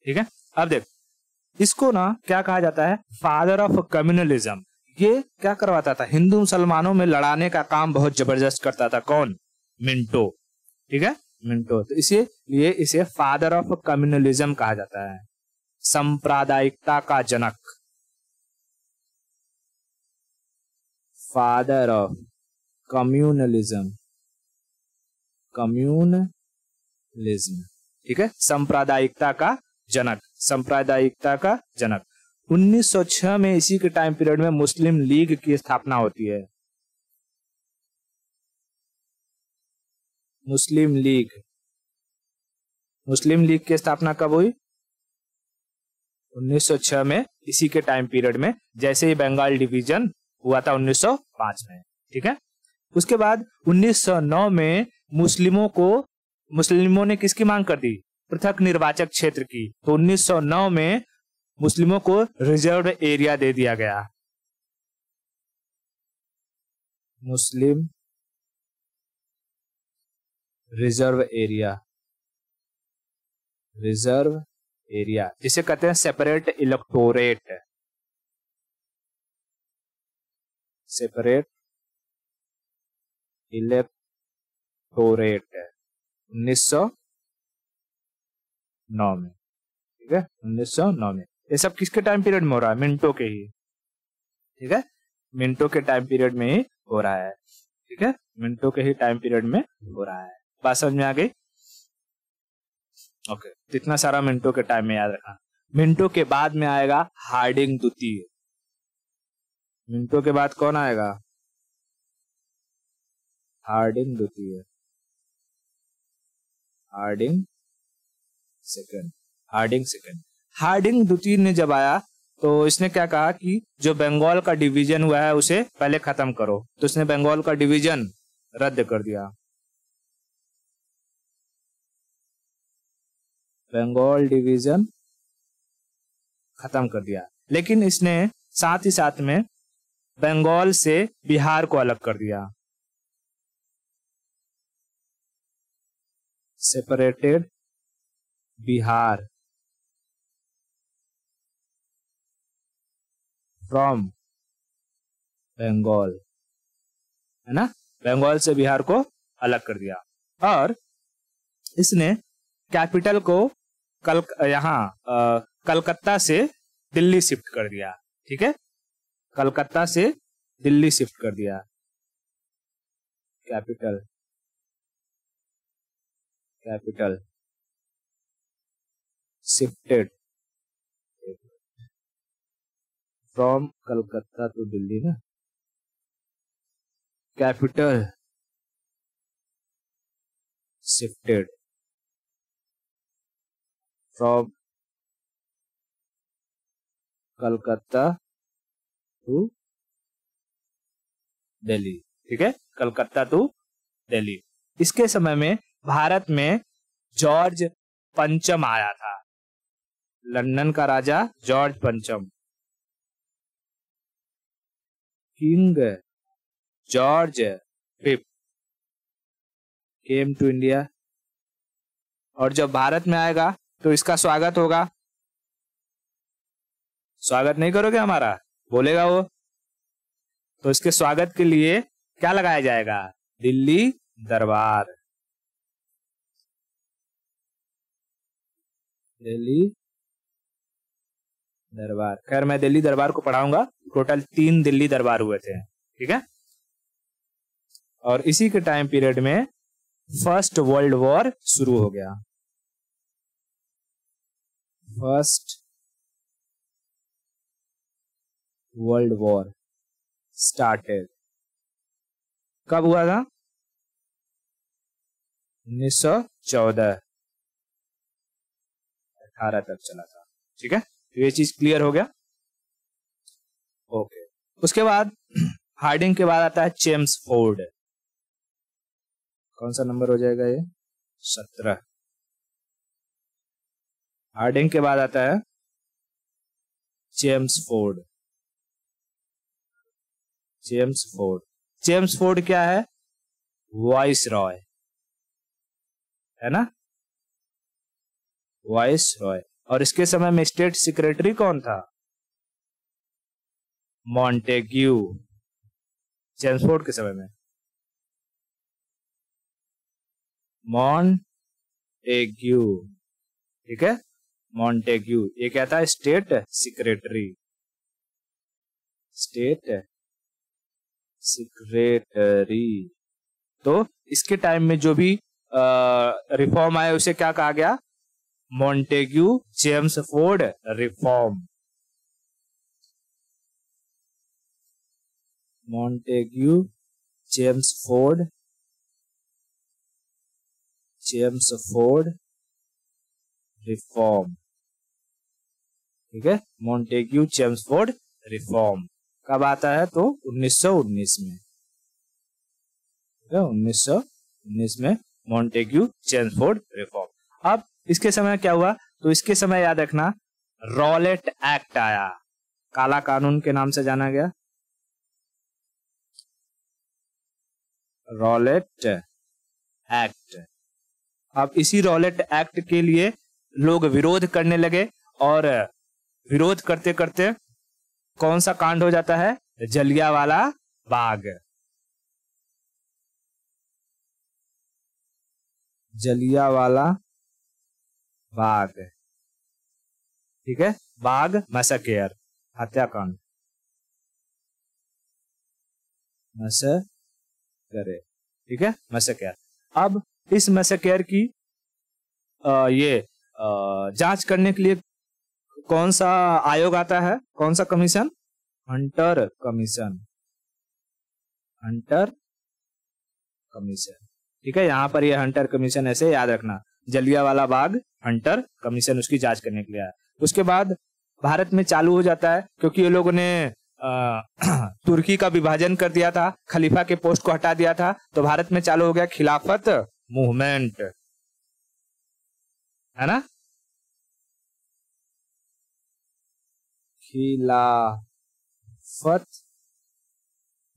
ठीक है। अब देख, इसको ना क्या कहा जाता है, फादर ऑफ कम्युनलिज्म। ये क्या करवाता था, हिंदू मुसलमानों में लड़ाने का काम बहुत जबरदस्त करता था, कौन, मिंटो, ठीक है, मिंटो। तो इसीलिए इसे फादर ऑफ कम्युनलिज्म कहा जाता है, सांप्रदायिकता का जनक, फादर ऑफ कम्युनलिज्म, ठीक है, सांप्रदायिकता का जनक। 1906 में इसी के टाइम पीरियड में मुस्लिम लीग की स्थापना होती है, मुस्लिम लीग की स्थापना कब हुई, 1906 में, इसी के टाइम पीरियड में, जैसे ही बंगाल डिवीजन हुआ था 1905 में, ठीक है। उसके बाद 1909 में मुस्लिमों ने किसकी मांग कर दी, पृथक निर्वाचक क्षेत्र की। तो 1909 में मुस्लिमों को रिजर्व एरिया दे दिया गया, मुस्लिम रिजर्व एरिया, जिसे कहते हैं सेपरेट इलेक्टोरेट 1909 में, ठीक है, 1909 में। ये सब किसके टाइम पीरियड में हो रहा है? मिंटो के ही, ठीक है, मिंटो के टाइम पीरियड में ही हो रहा है, ठीक है, मिंटो के ही टाइम पीरियड में हो रहा है। बात समझ में आ गई? ओके, इतना सारा मिंटो के टाइम में याद रखना। मिंटो के बाद में आएगा हार्डिंग द्वितीय। मिंटो के बाद कौन आएगा? हार्डिंग द्वितीय, Harding second, Harding second. Harding द्वितीय ने जब आया तो इसने क्या कहा कि जो बंगाल का डिवीजन हुआ है उसे पहले खत्म करो, तो इसने बंगाल का डिवीजन रद्द कर दिया, बंगाल डिवीजन खत्म कर दिया। लेकिन इसने साथ ही साथ में बंगाल से बिहार को अलग कर दिया, सेपरेटेड बिहार फ्रॉम बंगाल, है ना, बंगाल से बिहार को अलग कर दिया। और इसने कैपिटल को कलकत्ता से दिल्ली शिफ्ट कर दिया, ठीक है, कलकत्ता से दिल्ली शिफ्ट कर दिया, capital shifted from Calcutta to Delhi ना, capital shifted from Calcutta to Delhi, ठीक है, कलकत्ता टू दिल्ली। इसके समय में भारत में जॉर्ज पंचम आया था, लंदन का राजा जॉर्ज पंचम, king George fifth came to India. और जब भारत में आएगा तो इसका स्वागत होगा, स्वागत नहीं करोगे हमारा, बोलेगा वो, तो इसके स्वागत के लिए क्या लगाया जाएगा? दिल्ली दरबार, दिल्ली दरबार। खैर मैं दिल्ली दरबार को पढ़ाऊंगा, टोटल 3 दिल्ली दरबार हुए थे, ठीक है। और इसी के टाइम पीरियड में फर्स्ट वर्ल्ड वॉर शुरू हो गया, फर्स्ट वर्ल्ड वॉर स्टार्टेड। कब हुआ था? 1914, 18 तक चला था, ठीक है, तो ये चीज क्लियर हो गया। ओके, उसके बाद हार्डिंग के बाद आता है चेम्सफोर्ड। कौन सा नंबर हो जाएगा ये? 17। हार्डिंग के बाद आता है चेम्सफोर्ड। चेम्सफोर्ड, चेम्सफोर्ड क्या है? वाइस रॉय, है ना, वाइस रॉय। और इसके समय में स्टेट सेक्रेटरी कौन था? मॉन्टेग्यू, चेम्सफोर्ड के समय में मॉन्टेग्यू, ठीक है, मॉन्टेग्यू। ये क्या था? State secretary, state secretary. तो इसके टाइम में जो भी रिफॉर्म आए उसे क्या कहा गया? Montagu Chelmsford reform, Montagu Chelmsford reform, ठीक है, मॉन्टेग्यू चेम्सफोर्ड रिफॉर्म। कब आता है? तो 1919 में, 1919 में मॉन्टेग्यू चेम्सफोर्ड रिफॉर्म। अब इसके समय क्या हुआ? तो इसके समय याद रखना रॉलेट एक्ट आया, काला कानून के नाम से जाना गया, रॉलेट एक्ट। अब इसी रॉलेट एक्ट के लिए लोग विरोध करने लगे और विरोध करते करते कौन सा कांड हो जाता है? जलियांवाला बाग, जलियांवाला बाग, ठीक है, बाग मैसेकेयर, हत्याकांड, मैसेकेयर, ठीक है, मैसेकेयर। अब इस मैसेकेयर की जांच करने के लिए कौन सा आयोग आता है, कौन सा commission? Hunter commission, Hunter commission, ठीक है। यहाँ पर ये हंटर कमीशन ऐसे याद रखना, जलियांवाला बाग हंटर कमीशन उसकी जांच करने के लिए आया। उसके बाद भारत में चालू हो जाता है, क्योंकि ये लोगों ने तुर्की का विभाजन कर दिया था, खलीफा के पोस्ट को हटा दिया था, तो भारत में चालू हो गया खिलाफत मूवमेंट, है ना, खिलाफत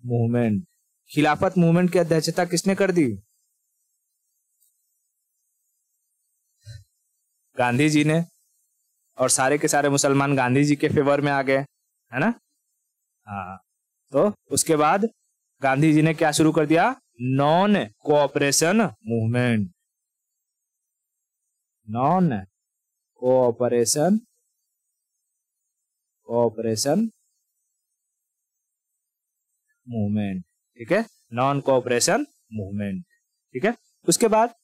मूवमेंट। खिलाफत मूवमेंट की अध्यक्षता किसने कर दी? गांधी जी ने, और सारे के सारे मुसलमान गांधी जी के फेवर में आ गए, है ना। हाँ, तो उसके बाद गांधी जी ने क्या शुरू कर दिया? Non cooperation movement, non cooperation movement, ठीक है, नॉन कोऑपरेशन मूवमेंट, ठीक है। उसके बाद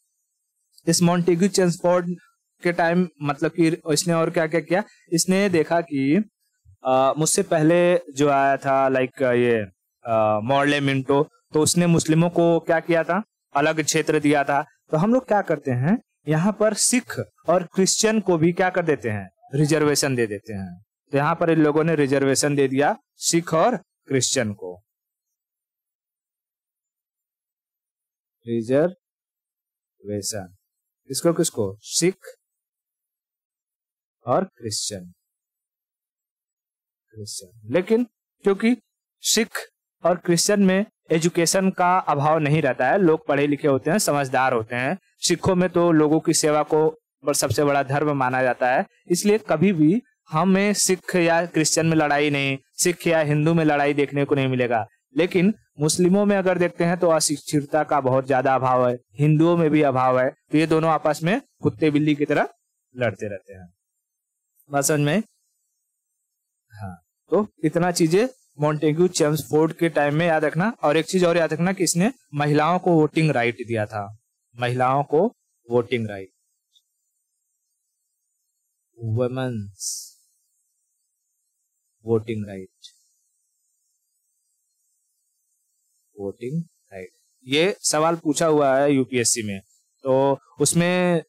इस मॉन्टेग्यू चेम्सफोर्ड के टाइम, मतलब कि इसने और क्या क्या किया, इसने देखा कि मुझसे पहले जो आया था लाइक ये मॉर्ले मिंटो, तो उसने मुस्लिमों को क्या किया था? अलग क्षेत्र दिया था। तो हम लोग क्या करते हैं, यहाँ पर सिख और क्रिश्चियन को भी क्या कर देते हैं? रिजर्वेशन दे देते हैं। तो यहाँ पर इन लोगों ने रिजर्वेशन दे दिया सिख और क्रिश्चियन को, रिजर्वेशन, किसको किसको? सिख और क्रिश्चियन। लेकिन क्योंकि सिख और क्रिश्चियन में एजुकेशन का अभाव नहीं रहता है, लोग पढ़े लिखे होते हैं, समझदार होते हैं। सिखों में तो लोगों की सेवा को सबसे बड़ा धर्म माना जाता है, इसलिए कभी भी हमें सिख या क्रिश्चियन में लड़ाई नहीं, सिख या हिंदू में लड़ाई देखने को नहीं मिलेगा। लेकिन मुस्लिमों में अगर देखते हैं तो अशिक्षितता का बहुत ज्यादा अभाव है, हिंदुओं में भी अभाव है, तो ये दोनों आपस में कुत्ते बिल्ली की तरह लड़ते रहते हैं। बात समझ में? हाँ, तो इतना चीजें मॉन्टेग्यू चेम्सफोर्ड के टाइम में याद रखना। और एक चीज और याद रखना कि इसने महिलाओं को वोटिंग राइट दिया था, महिलाओं को voting right, women's voting right, voting right. ये सवाल पूछा हुआ है यूपीएससी में, तो उसमें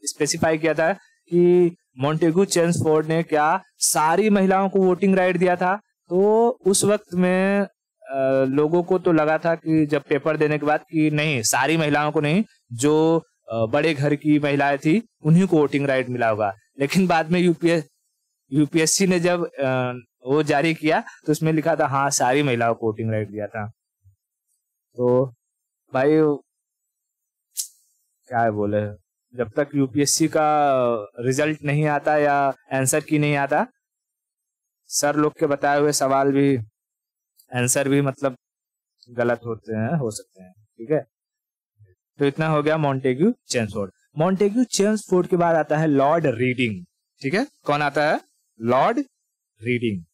स्पेसिफाई किया था कि मॉन्टेग्यू चेम्सफोर्ड ने क्या सारी महिलाओं को वोटिंग राइट दिया था। तो उस वक्त में लोगों को तो लगा था कि जब पेपर देने के बाद कि नहीं, सारी महिलाओं को नहीं, जो बड़े घर की महिलाएं थी उन्हीं को वोटिंग राइट मिला होगा। लेकिन बाद में यूपीएससी ने जब वो जारी किया तो उसमें लिखा था हाँ, सारी महिलाओं को वोटिंग राइट दिया था। तो भाई क्या बोले, जब तक यूपीएससी का रिजल्ट नहीं आता या आंसर की नहीं आता, सर लोग के बताए हुए सवाल भी, आंसर भी मतलब गलत होते हैं, हो सकते हैं, ठीक है। तो इतना हो गया मॉन्टेग्यू चेम्सफोर्ड। मॉन्टेग्यू चेम्सफोर्ड के बाद आता है लॉर्ड रीडिंग, ठीक है। कौन आता है? Lord reading.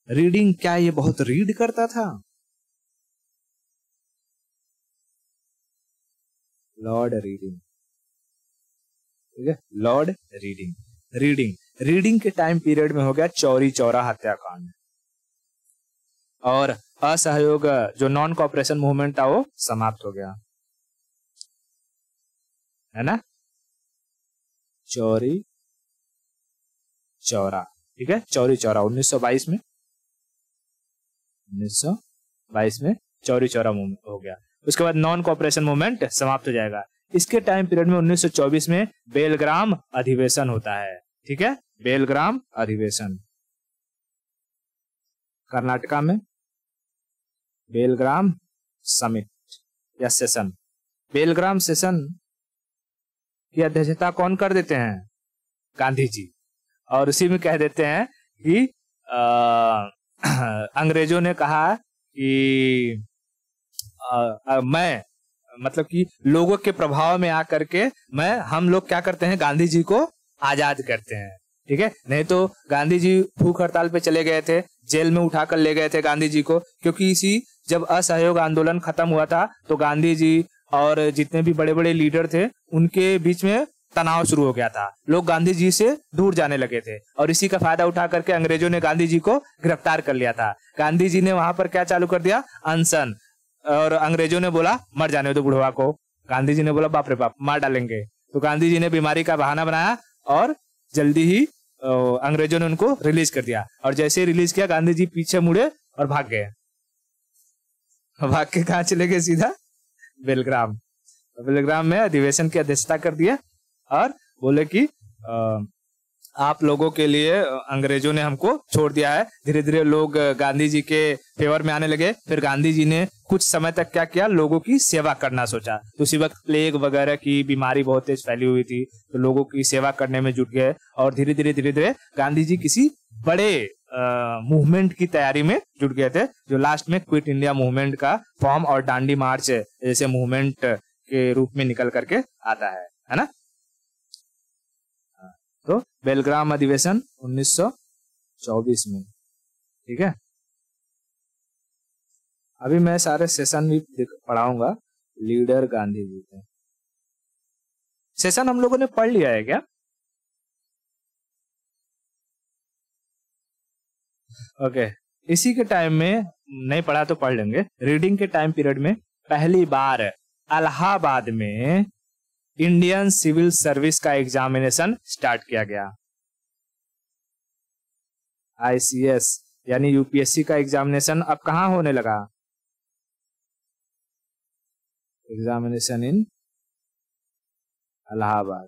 रीडिंग क्या ये बहुत रीड करता था? लॉर्ड रीडिंग, ठीक है, लॉर्ड रीडिंग के टाइम पीरियड में हो गया चौरी चौरा हत्याकांड, और असहयोग जो नॉन कोऑपरेशन मूवमेंट था वो समाप्त हो गया, है ना। चौरी चौरा, ठीक है, चौरी चौरा 1922 में चौरी चौरा मूवमेंट हो गया। उसके बाद नॉन कोऑपरेशन मूवमेंट समाप्त हो जाएगा। इसके टाइम पीरियड में 1924 में बेलग्राम अधिवेशन होता है, ठीक है, बेलग्राम अधिवेशन कर्नाटका में, बेलग्राम समिट या सेशन। बेलग्राम सेशन की अध्यक्षता कौन कर देते हैं? गांधी जी। और उसी में कह देते हैं कि अंग्रेजों ने कहा कि मतलब कि लोगों के प्रभाव में आकर के हम लोग क्या करते हैं, गांधी जी को आजाद करते हैं। ठीक है, नहीं तो गांधी जी भूख हड़ताल पे चले गए थे, जेल में उठाकर ले गए थे गांधी जी को, क्योंकि जब असहयोग आंदोलन खत्म हुआ था तो गांधी जी और जितने भी बड़े बड़े लीडर थे उनके बीच में तनाव शुरू हो गया था, लोग गांधी जी से दूर जाने लगे थे, और इसी का फायदा उठा करके अंग्रेजों ने गांधी जी को गिरफ्तार कर लिया था। गांधी जी ने वहां पर क्या चालू कर दिया, अनशन, और अंग्रेजों ने बोला मर जाने दो बुढ़वा को। गांधी जी ने बोला बाप रे बाप मार डालेंगे, तो गांधी जी ने बीमारी का बहाना बनाया और जल्दी ही अंग्रेजों ने उनको रिलीज कर दिया, और जैसे ही रिलीज किया गांधी जी पीछे मुड़े और भाग गए। भाग के कहा चले गए, सीधा बेलग्राम। बेलग्राम में अधिवेशन की अध्यक्षता कर दिया और बोले कि आप लोगों के लिए अंग्रेजों ने हमको छोड़ दिया है। धीरे धीरे लोग गांधी जी के फेवर में आने लगे। फिर गांधी जी ने कुछ समय तक क्या किया, लोगों की सेवा करना सोचा। तो उसी वक्त प्लेग वगैरह की बीमारी बहुत तेज फैली हुई थी, तो लोगों की सेवा करने में जुट गए, और धीरे धीरे गांधी जी किसी बड़े मूवमेंट की तैयारी में जुट गए थे, जो लास्ट में क्विट इंडिया मूवमेंट का फॉर्म और दांडी मार्च जैसे मूवमेंट के रूप में निकल करके आता है ना। तो बेलग्राम अधिवेशन 1924 में। ठीक है, अभी मैं सारे सेशन भी पढ़ाऊंगा लीडर गांधी जी के। सेशन हम लोगों ने पढ़ लिया है क्या? ओके, इसी के टाइम में नहीं पढ़ा तो पढ़ लेंगे। रीडिंग के टाइम पीरियड में पहली बार इलाहाबाद में इंडियन सिविल सर्विस का एग्जामिनेशन स्टार्ट किया गया। आईसीएस यानी यूपीएससी का एग्जामिनेशन अब कहां होने लगा? Examination in Allahabad.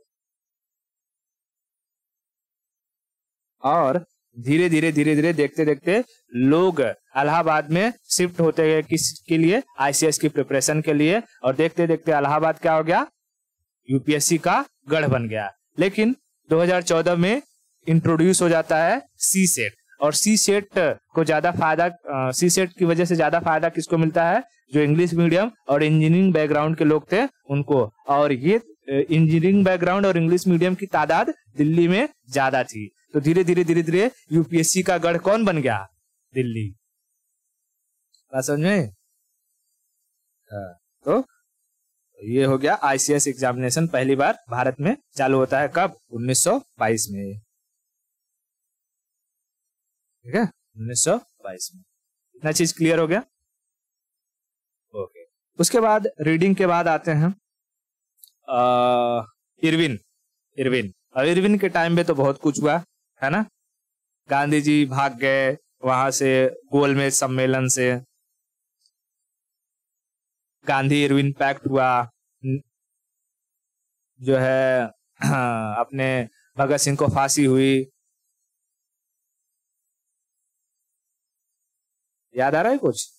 और धीरे धीरे देखते देखते लोग इलाहाबाद में शिफ्ट होते गए, किसके लिए? आईसीएस की प्रिपरेशन के लिए। और देखते देखते इलाहाबाद क्या हो गया? यूपीएससी का गढ़ बन गया। लेकिन 2014 में इंट्रोड्यूस हो जाता है सी सेट, और सी सेट को ज्यादा फायदा, सी सेट की वजह से ज्यादा फायदा किसको मिलता है? जो इंग्लिश मीडियम और इंजीनियरिंग बैकग्राउंड के लोग थे उनको। और ये इंजीनियरिंग बैकग्राउंड और इंग्लिश मीडियम की तादाद दिल्ली में ज्यादा थी, तो धीरे धीरे यूपीएससी का गढ़ कौन बन गया? दिल्ली। बात समझ में? तो ये हो गया आईसीएस एग्जामिनेशन पहली बार भारत में चालू होता है। कब? 1922 में। ठीक है, 1922 में। इतना चीज क्लियर हो गया? ओके, उसके बाद रीडिंग के बाद आते हैं इरविन। और इरविन के टाइम में तो बहुत कुछ हुआ है ना। गांधी जी भाग गए वहां से गोलमेज सम्मेलन से, गांधी इरविन पैक्ट हुआ, जो है अपने भगत सिंह को फांसी हुई। याद आ रहा है कुछ?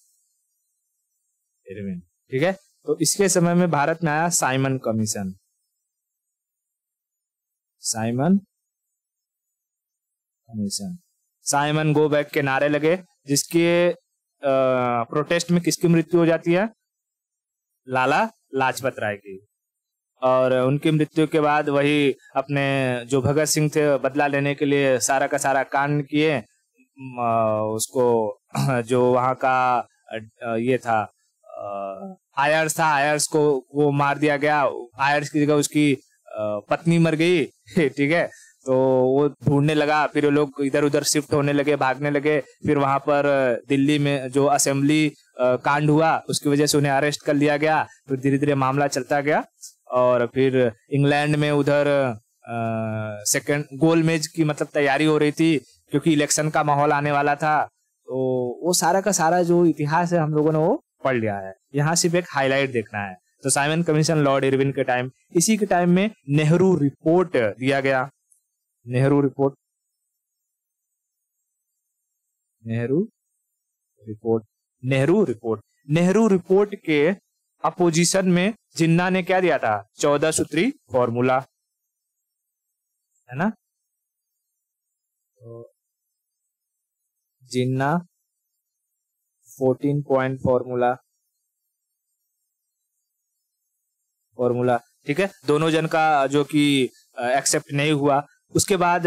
इरविन। ठीक है, तो इसके समय में भारत में आया Simon commission. Simon go back के नारे लगे, जिसके प्रोटेस्ट में किसकी मृत्यु हो जाती है? लाला लाजपत राय की। और उनकी मृत्यु के बाद वही अपने जो भगत सिंह थे बदला लेने के लिए सारा का सारा कांड किए। उसको जो वहां का ये था आयर्स था, आयर्स को वो मार दिया गया। आयर्स की जगह उसकी पत्नी मर गई। ठीक है, तो वो ढूंढने लगा, फिर वो लोग इधर उधर शिफ्ट होने लगे, भागने लगे। फिर वहां पर दिल्ली में जो असेंबली कांड हुआ उसकी वजह से उन्हें अरेस्ट कर लिया गया। फिर धीरे धीरे मामला चलता गया, और फिर इंग्लैंड में उधर सेकंड गोलमेज की मतलब तैयारी हो रही थी, क्योंकि इलेक्शन का माहौल आने वाला था। तो वो सारा का सारा जो इतिहास है हम लोगों ने वो पढ़ लिया है। यहाँ सिर्फ एक हाईलाइट देखना है। तो साइमन कमीशन लॉर्ड इरविन के टाइम, इसी के टाइम में नेहरू रिपोर्ट दिया गया। नेहरू रिपोर्ट के अपोजिशन में जिन्ना ने क्या दिया था? 14 सूत्री फॉर्मूला, है ना। तो जिन्ना 14 पॉइंट फॉर्मूला, फॉर्मूला, ठीक है, दोनों जन का जो कि एक्सेप्ट नहीं हुआ। उसके बाद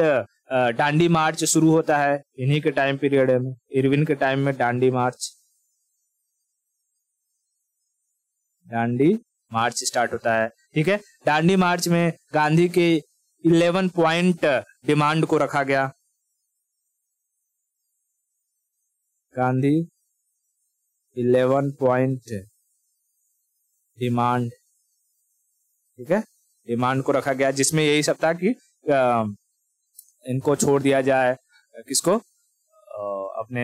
डांडी मार्च शुरू होता है इन्हीं के टाइम पीरियड में, इरविन के टाइम में डांडी मार्च स्टार्ट होता है, ठीक है। डांडी मार्च में गांधी के 11 पॉइंट डिमांड को रखा गया। गांधी 11 पॉइंट डिमांड, ठीक है, डिमांड को रखा गया, जिसमें यही सब था कि इनको छोड़ दिया जाए, किसको, अपने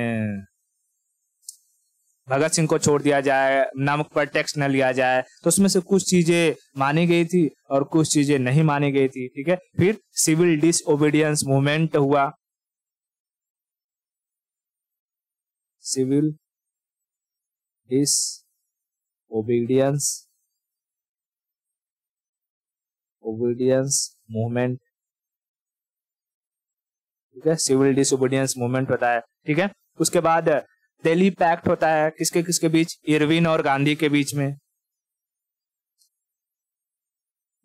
भगत सिंह को छोड़ दिया जाए, नमक पर टैक्स न लिया जाए। तो उसमें से कुछ चीजें मानी गई थी और कुछ चीजें नहीं मानी गई थी, ठीक है। फिर सिविल डिसओबीडियंस मूवमेंट हुआ, सिविल डिसओबीडियंस मूवमेंट, ठीक है, सिविल डिसओबीडियंस मूवमेंट होता है, ठीक है। उसके बाद दिल्ली पैक्ट होता है, किसके किसके बीच, इरविन और गांधी के बीच में।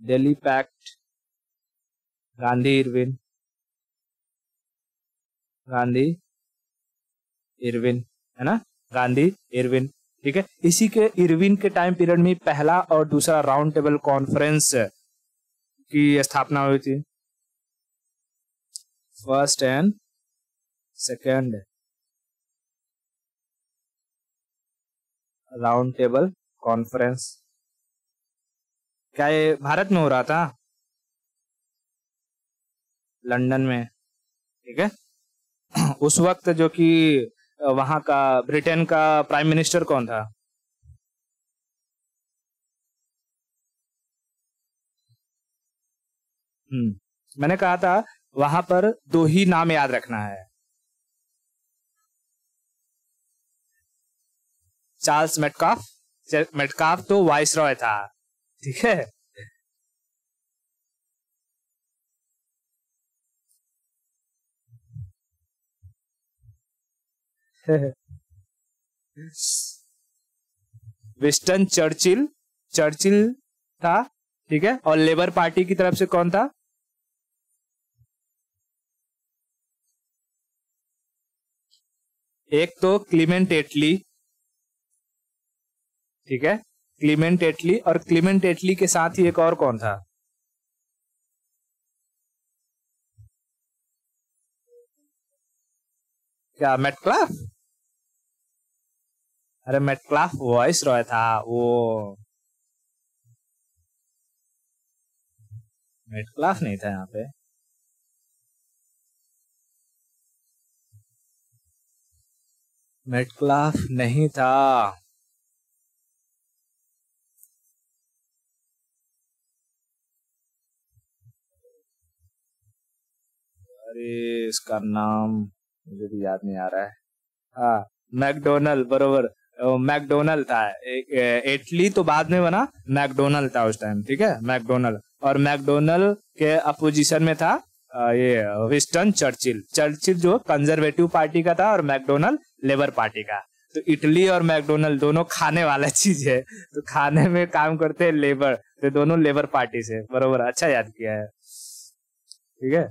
दिल्ली पैक्ट, गांधी इरविन, है ना, गांधी इरविन, ठीक है। इसी के इरविन के टाइम पीरियड में पहला और दूसरा राउंड टेबल कॉन्फ्रेंस की स्थापना हुई थी, first and second round table conference. क्या ये भारत में हो रहा था? लंदन में, ठीक है। उस वक्त जो कि वहां का ब्रिटेन का प्राइम मिनिस्टर कौन था? मैंने कहा था वहां पर 2 ही नाम याद रखना है, चार्ल्स मेटकाफ तो वाइसरॉय था, ठीक है। विंस्टन चर्चिल था, ठीक है। और लेबर पार्टी की तरफ से कौन था? एक तो क्लीमेंट एटली, ठीक है, क्लीमेंट एटली, और क्लीमेंट एटली के साथ ही एक और कौन था? क्या मेटक्लाफ? अरे मेटक्लाफ वॉइस रॉय था, वो मेटक्लाफ नहीं था यहाँ पे। मेटक्लाफ नहीं था। अरे इसका नाम मुझे भी याद नहीं आ रहा है। हाँ, मैकडोनल्ड, बरोबर, मैकडोनल्ड था। इटली तो बाद में बना, मैकडोनल्ड था उस टाइम, ठीक है, मैकडोनल्ड। और मैकडोनल्ड के अपोजिशन में था ये विंस्टन चर्चिल जो कंजर्वेटिव पार्टी का था और मैकडोनल्ड लेबर पार्टी का। तो इटली और मैकडोनल्ड दोनों खाने वाला चीज है, तो खाने में काम करते हैं लेबर, तो दोनों लेबर पार्टी से, बरोबर, अच्छा याद किया है, ठीक है।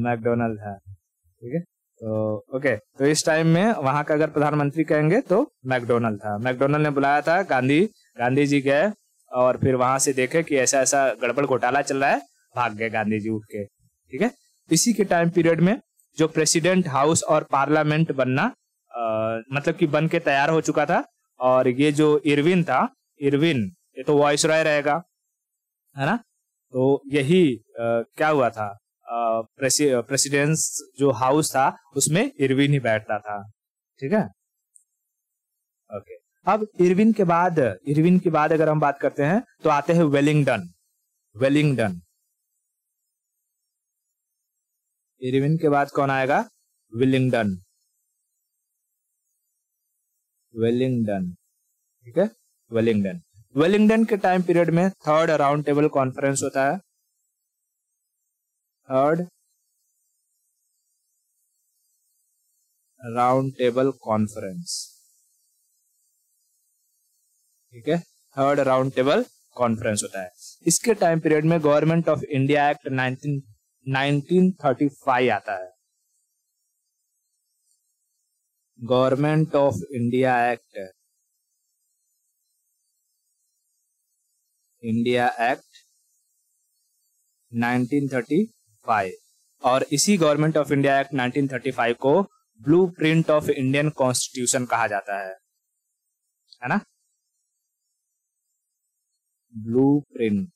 मैकडोनल्ड था, ठीक है। तो ओके, तो इस टाइम में वहां का अगर प्रधानमंत्री कहेंगे तो मैकडोनल्ड था। मैकडोनल्ड ने बुलाया था, गांधी जी गए और फिर वहां से देखे कि ऐसा ऐसा गड़बड़ घोटाला चल रहा है, भाग गए गांधी जी उठ के, ठीक है। इसी के टाइम पीरियड में जो प्रेसिडेंट हाउस और पार्लियामेंट बनना मतलब कि बन के तैयार हो चुका था। और ये जो इरविन था, ये तो वॉइसरॉय रहेगा, है ना। तो यही क्या हुआ था, प्रेसिडेंस जो हाउस था उसमें इरविन ही बैठता था, ठीक है। ओके, अब इरविन के बाद अगर हम बात करते हैं तो आते हैं वेलिंगटन। इरविन के बाद कौन आएगा? वेलिंगटन, ठीक है, वेलिंगटन के टाइम पीरियड में थर्ड राउंड टेबल कॉन्फ्रेंस होता है, थर्ड राउंड टेबल कॉन्फ्रेंस, ठीक है। थर्ड राउंड टेबल कॉन्फ्रेंस होता है। इसके टाइम पीरियड में गवर्नमेंट ऑफ इंडिया एक्ट 1935 आता है। गवर्नमेंट ऑफ इंडिया एक्ट 1935, और इसी गवर्नमेंट ऑफ इंडिया एक्ट 1935 को blue print of Indian constitution कहा जाता है ना? Blue print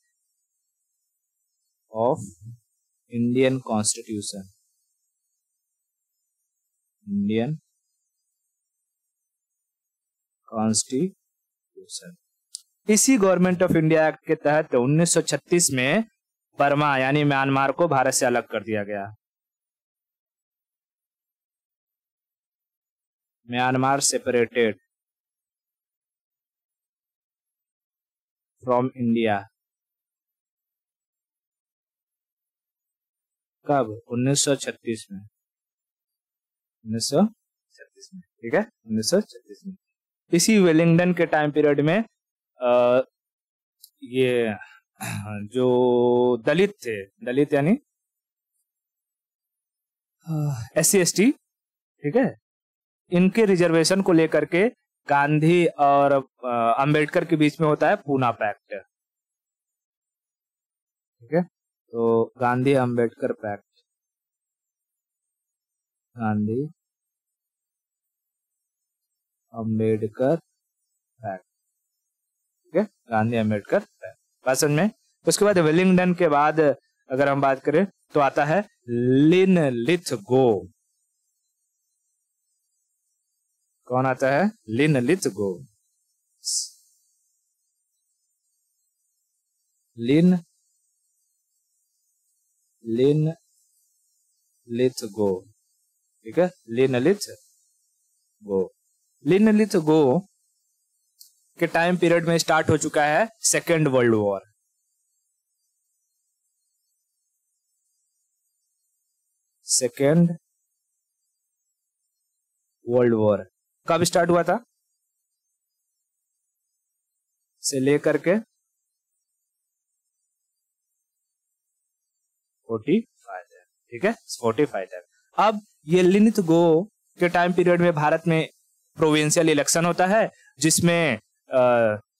of Indian constitution, Indian constitution. इसी गवर्नमेंट ऑफ इंडिया एक्ट के तहत 1936 में बर्मा यानी म्यांमार को भारत से अलग कर दिया गया। Myanmar separated from India. कब? 1936 में। 1936 में, ठीक है, 1936 में। इसी वेलिंगटन के टाइम पीरियड में ये जो दलित थे, दलित यानी SC/ST, ठीक है, इनके रिजर्वेशन को लेकर के गांधी और अंबेडकर के बीच में होता है पूना पैक्ट, ठीक है। तो गांधी अंबेडकर पैक्ट, गांधी अंबेडकर पैक्ट, ठीक है, गांधी अंबेडकर पैक्ट, बात समझ में। उसके बाद वेलिंगटन के बाद अगर हम बात करें तो आता है लिनलिथगो। कौन आता है? लिनलिथगो। लिनलिथगो, ठीक है, लिनलिथगो। लिनलिथगो के टाइम पीरियड में स्टार्ट हो चुका है second world war. Second world war कब स्टार्ट हुआ था? से लेकर के 45 तक, ठीक है, 45 तक। अब ये लिनलिथगो के टाइम पीरियड में भारत में प्रोविंशियल इलेक्शन होता है, जिसमें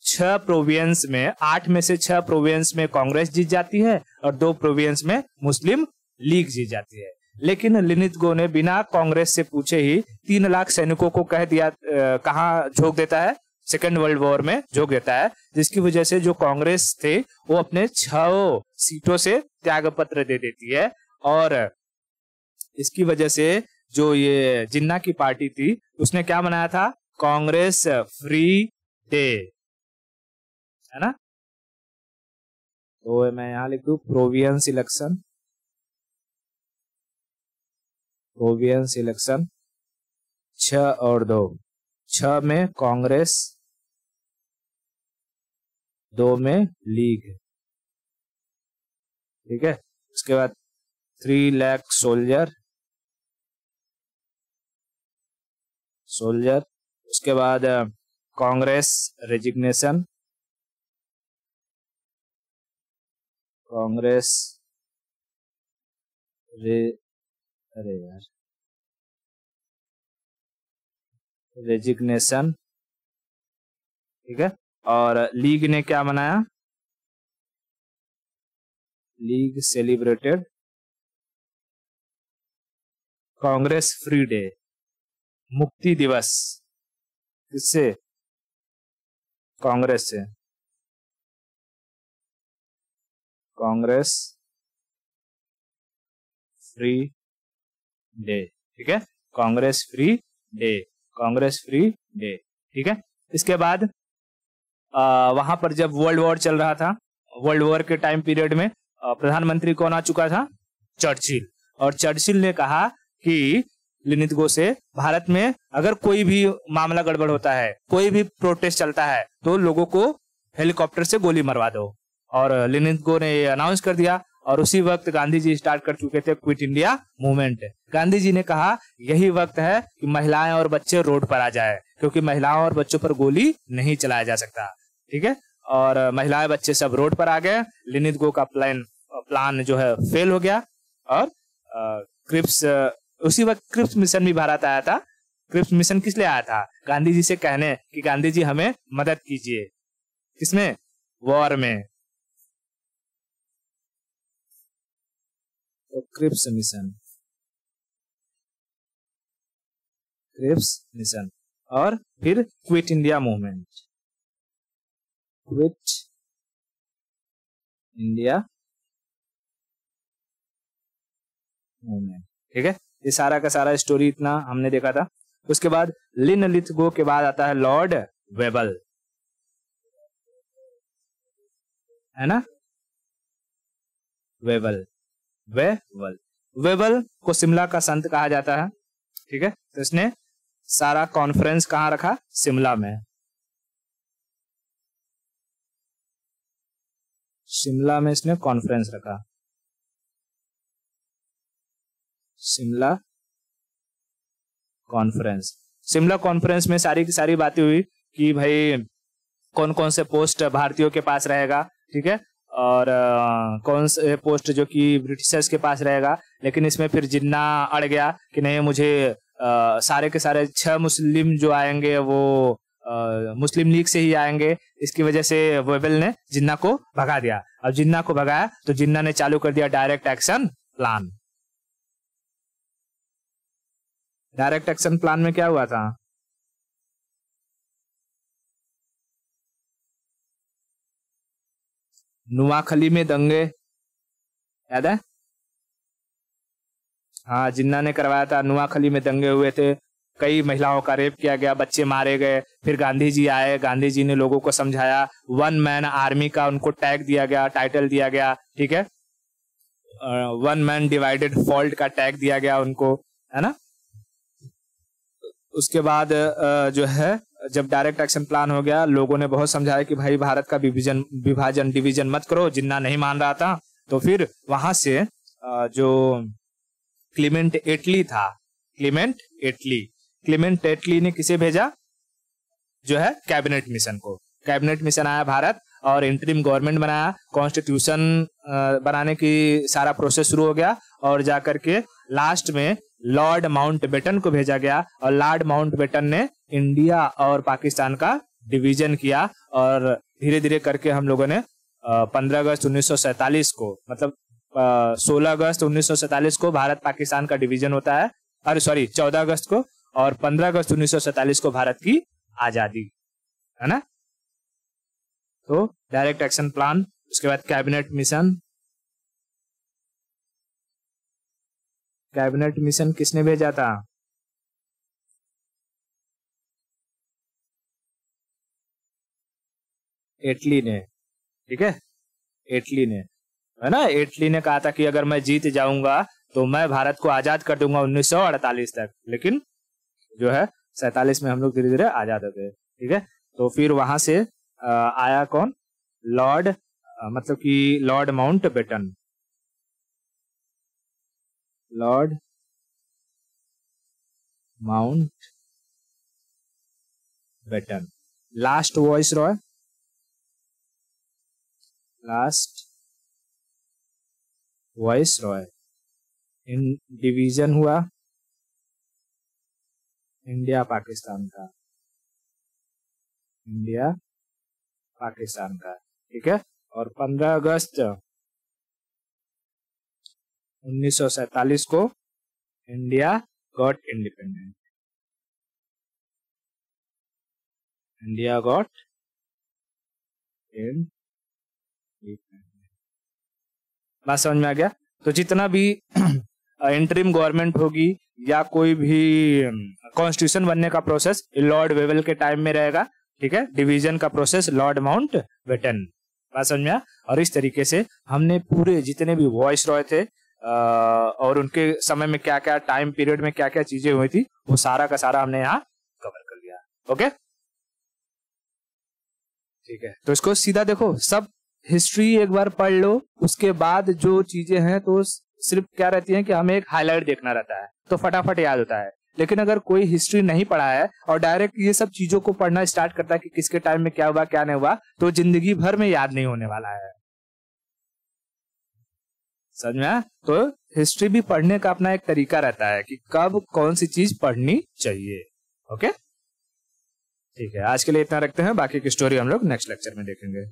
6 प्रोविंस में 8 में से 6 प्रोविंस में कांग्रेस जीत जाती है और 2 प्रोविंस में मुस्लिम लीग जीत जाती है। लेकिन लिनलिथगो ने बिना कांग्रेस से पूछे ही 3 लाख सैनिकों को कह दिया, कहाँ झोंक देता है? सेकेंड वर्ल्ड वॉर में झोंक देता है, जिसकी वजह से जो कांग्रेस थे वो अपने 6 सीटों से त्याग पत्र दे देती है। और इसकी वजह से जो ये जिन्ना की पार्टी थी उसने क्या बनाया था? कांग्रेस फ्री डे, है ना। तो मैं यहां लिख दूं प्रोविंस इलेक्शन, प्रोविंस इलेक्शन 6 और 2, 6 में कांग्रेस, 2 में लीग, ठीक है। उसके बाद 3 लाख सोल्जर, उसके बाद कांग्रेस रेजिग्नेशन, कांग्रेस रेजिग्नेशन, ठीक है। और लीग ने क्या मनाया? League celebrated Congress free day, मुक्ति दिवस। किससे? कांग्रेस से। कांग्रेस फ्री डे, ठीक है, Congress free day, Congress free day, ठीक है। इसके बाद वहां पर जब वर्ल्ड वॉर चल रहा था, वर्ल्ड वॉर के टाइम पीरियड में प्रधानमंत्री कौन आ चुका था? चर्चिल। और चर्चिल ने कहा कि लिनलिथगो से, भारत में अगर कोई भी मामला गड़बड़ होता है, कोई भी प्रोटेस्ट चलता है, तो लोगों को हेलीकॉप्टर से गोली मरवा दो। और लिनलिथगो ने अनाउंस कर दिया। और उसी वक्त गांधी जी स्टार्ट कर चुके थे quit India movement. Gandhi ji ने कहा यही वक्त है कि महिलाएं और बच्चे रोड पर आ जाए, क्योंकि महिलाओं और बच्चों पर गोली नहीं चलाया जा सकता, ठीक है। और महिलाएं बच्चे सब रोड पर आ गए। लिनिथ गो का प्लान जो है फेल हो गया और क्रिप्स, उसी वक्त क्रिप्स मिशन भी भारत आया था। क्रिप्स मिशन किस लिए आया था? गांधी जी से कहने कि गांधी जी हमें मदद कीजिए। किसमें? वॉर में। तो क्रिप्स मिशन और फिर quit India movement, quit India movement. ठीक है, ये सारा का सारा स्टोरी इतना हमने देखा था। उसके बाद लिनलिथ गो के बाद आता है लॉर्ड वेबल, है ना? वेबल को शिमला का संत कहा जाता है। ठीक है, तो इसने सारा कॉन्फ्रेंस कहाँ रखा? शिमला में। शिमला में इसने कॉन्फ्रेंस रखा। शिमला कॉन्फ्रेंस में सारी की सारी बातें हुई कि भाई कौन कौन से पोस्ट भारतीयों के पास रहेगा। ठीक है, और कौन से पोस्ट जो कि ब्रिटिशर्स के पास रहेगा। लेकिन इसमें फिर जिन्ना अड़ गया कि नहीं, मुझे सारे के सारे 6 मुस्लिम जो आएंगे वो मुस्लिम लीग से ही आएंगे। इसकी वजह से वेबल ने जिन्ना को भगा दिया। अब जिन्ना को भगाया तो जिन्ना ने चालू कर दिया direct action plan. Direct action plan में क्या हुआ था? नुआखली में दंगे, याद है? हाँ, जिन्ना ने करवाया था। नुआखली में दंगे हुए थे, कई महिलाओं का रेप किया गया, बच्चे मारे गए। फिर गांधी जी आए, गांधी जी ने लोगों को समझाया। 1 मैन आर्मी का उनको टैग दिया गया, टाइटल दिया गया। ठीक है, 1 मैन डिवाइडेड फॉल्ट का टैग दिया गया उनको, है ना? उसके बाद जो है जब डायरेक्ट एक्शन प्लान हो गया, लोगों ने बहुत समझाया कि भाई भारत का विभाजन डिवीजन मत करो। जिन्ना नहीं मान रहा था। तो फिर वहां से जो क्लीमेंट एटली था, क्लीमेंट एटली ने किसे भेजा? जो है कैबिनेट मिशन को। कैबिनेट मिशन आया भारत और इंटरिम गवर्नमेंट बनाया। कॉन्स्टिट्यूशन बनाने की सारा प्रोसेस शुरू हो गया और जाकर के लास्ट में लॉर्ड माउंटबेटन को भेजा गया और लॉर्ड माउंटबेटन ने इंडिया और पाकिस्तान का डिवीजन किया। और धीरे धीरे करके हम लोगों ने 15 अगस्त 1947 को, मतलब 16 अगस्त 1947 को भारत पाकिस्तान का डिवीजन होता है। अरे सॉरी, 14 अगस्त को, और 15 अगस्त 1947 को भारत की आजादी, है ना? तो डायरेक्ट एक्शन प्लान, उसके बाद कैबिनेट मिशन किसने भेजा था? एटली ने। ठीक है, एटली ने, है ना? एटली ने कहा था कि अगर मैं जीत जाऊंगा तो मैं भारत को आजाद कर दूंगा 1948 तक। लेकिन जो है 47 में हम लोग धीरे धीरे आजाद हो गए। ठीक है, तो फिर वहां से आया कौन? लॉर्ड, मतलब कि Lord Mountbatten. Lord Mountbatten last voice Roy in division हुआ इंडिया पाकिस्तान का। ठीक है, और 15 अगस्त 1947 को इंडिया गॉट इंडिपेंडेंट। बात समझ में आ गया? तो जितना भी इंटरिम गवर्नमेंट होगी या कोई भी कॉन्स्टिट्यूशन बनने का प्रोसेस लॉर्ड वेबल के टाइम में रहेगा। ठीक है, डिवीजन का प्रोसेस लॉर्ड माउंटबेटन। बात समझ में आया? और इस तरीके से हमने पूरे जितने भी वॉइस रॉय थे और उनके समय में क्या क्या टाइम पीरियड में क्या क्या चीजें हुई थी, वो सारा का सारा हमने यहाँ कवर कर लिया। ओके, ठीक है, तो इसको सीधा देखो, सब हिस्ट्री एक बार पढ़ लो, उसके बाद जो चीजें हैं तो सिर्फ क्या रहती है कि हमें एक हाईलाइट देखना रहता है तो फटाफट याद होता है। लेकिन अगर कोई हिस्ट्री नहीं पढ़ा है और डायरेक्ट ये सब चीजों को पढ़ना स्टार्ट करता है कि किसके टाइम में क्या हुआ क्या नहीं हुआ, तो जिंदगी भर में याद नहीं होने वाला है। समझ में आया? तो हिस्ट्री भी पढ़ने का अपना एक तरीका रहता है कि कब कौन सी चीज पढ़नी चाहिए। ओके, ठीक है, आज के लिए इतना रखते हैं, बाकी की स्टोरी हम लोग नेक्स्ट लेक्चर में देखेंगे।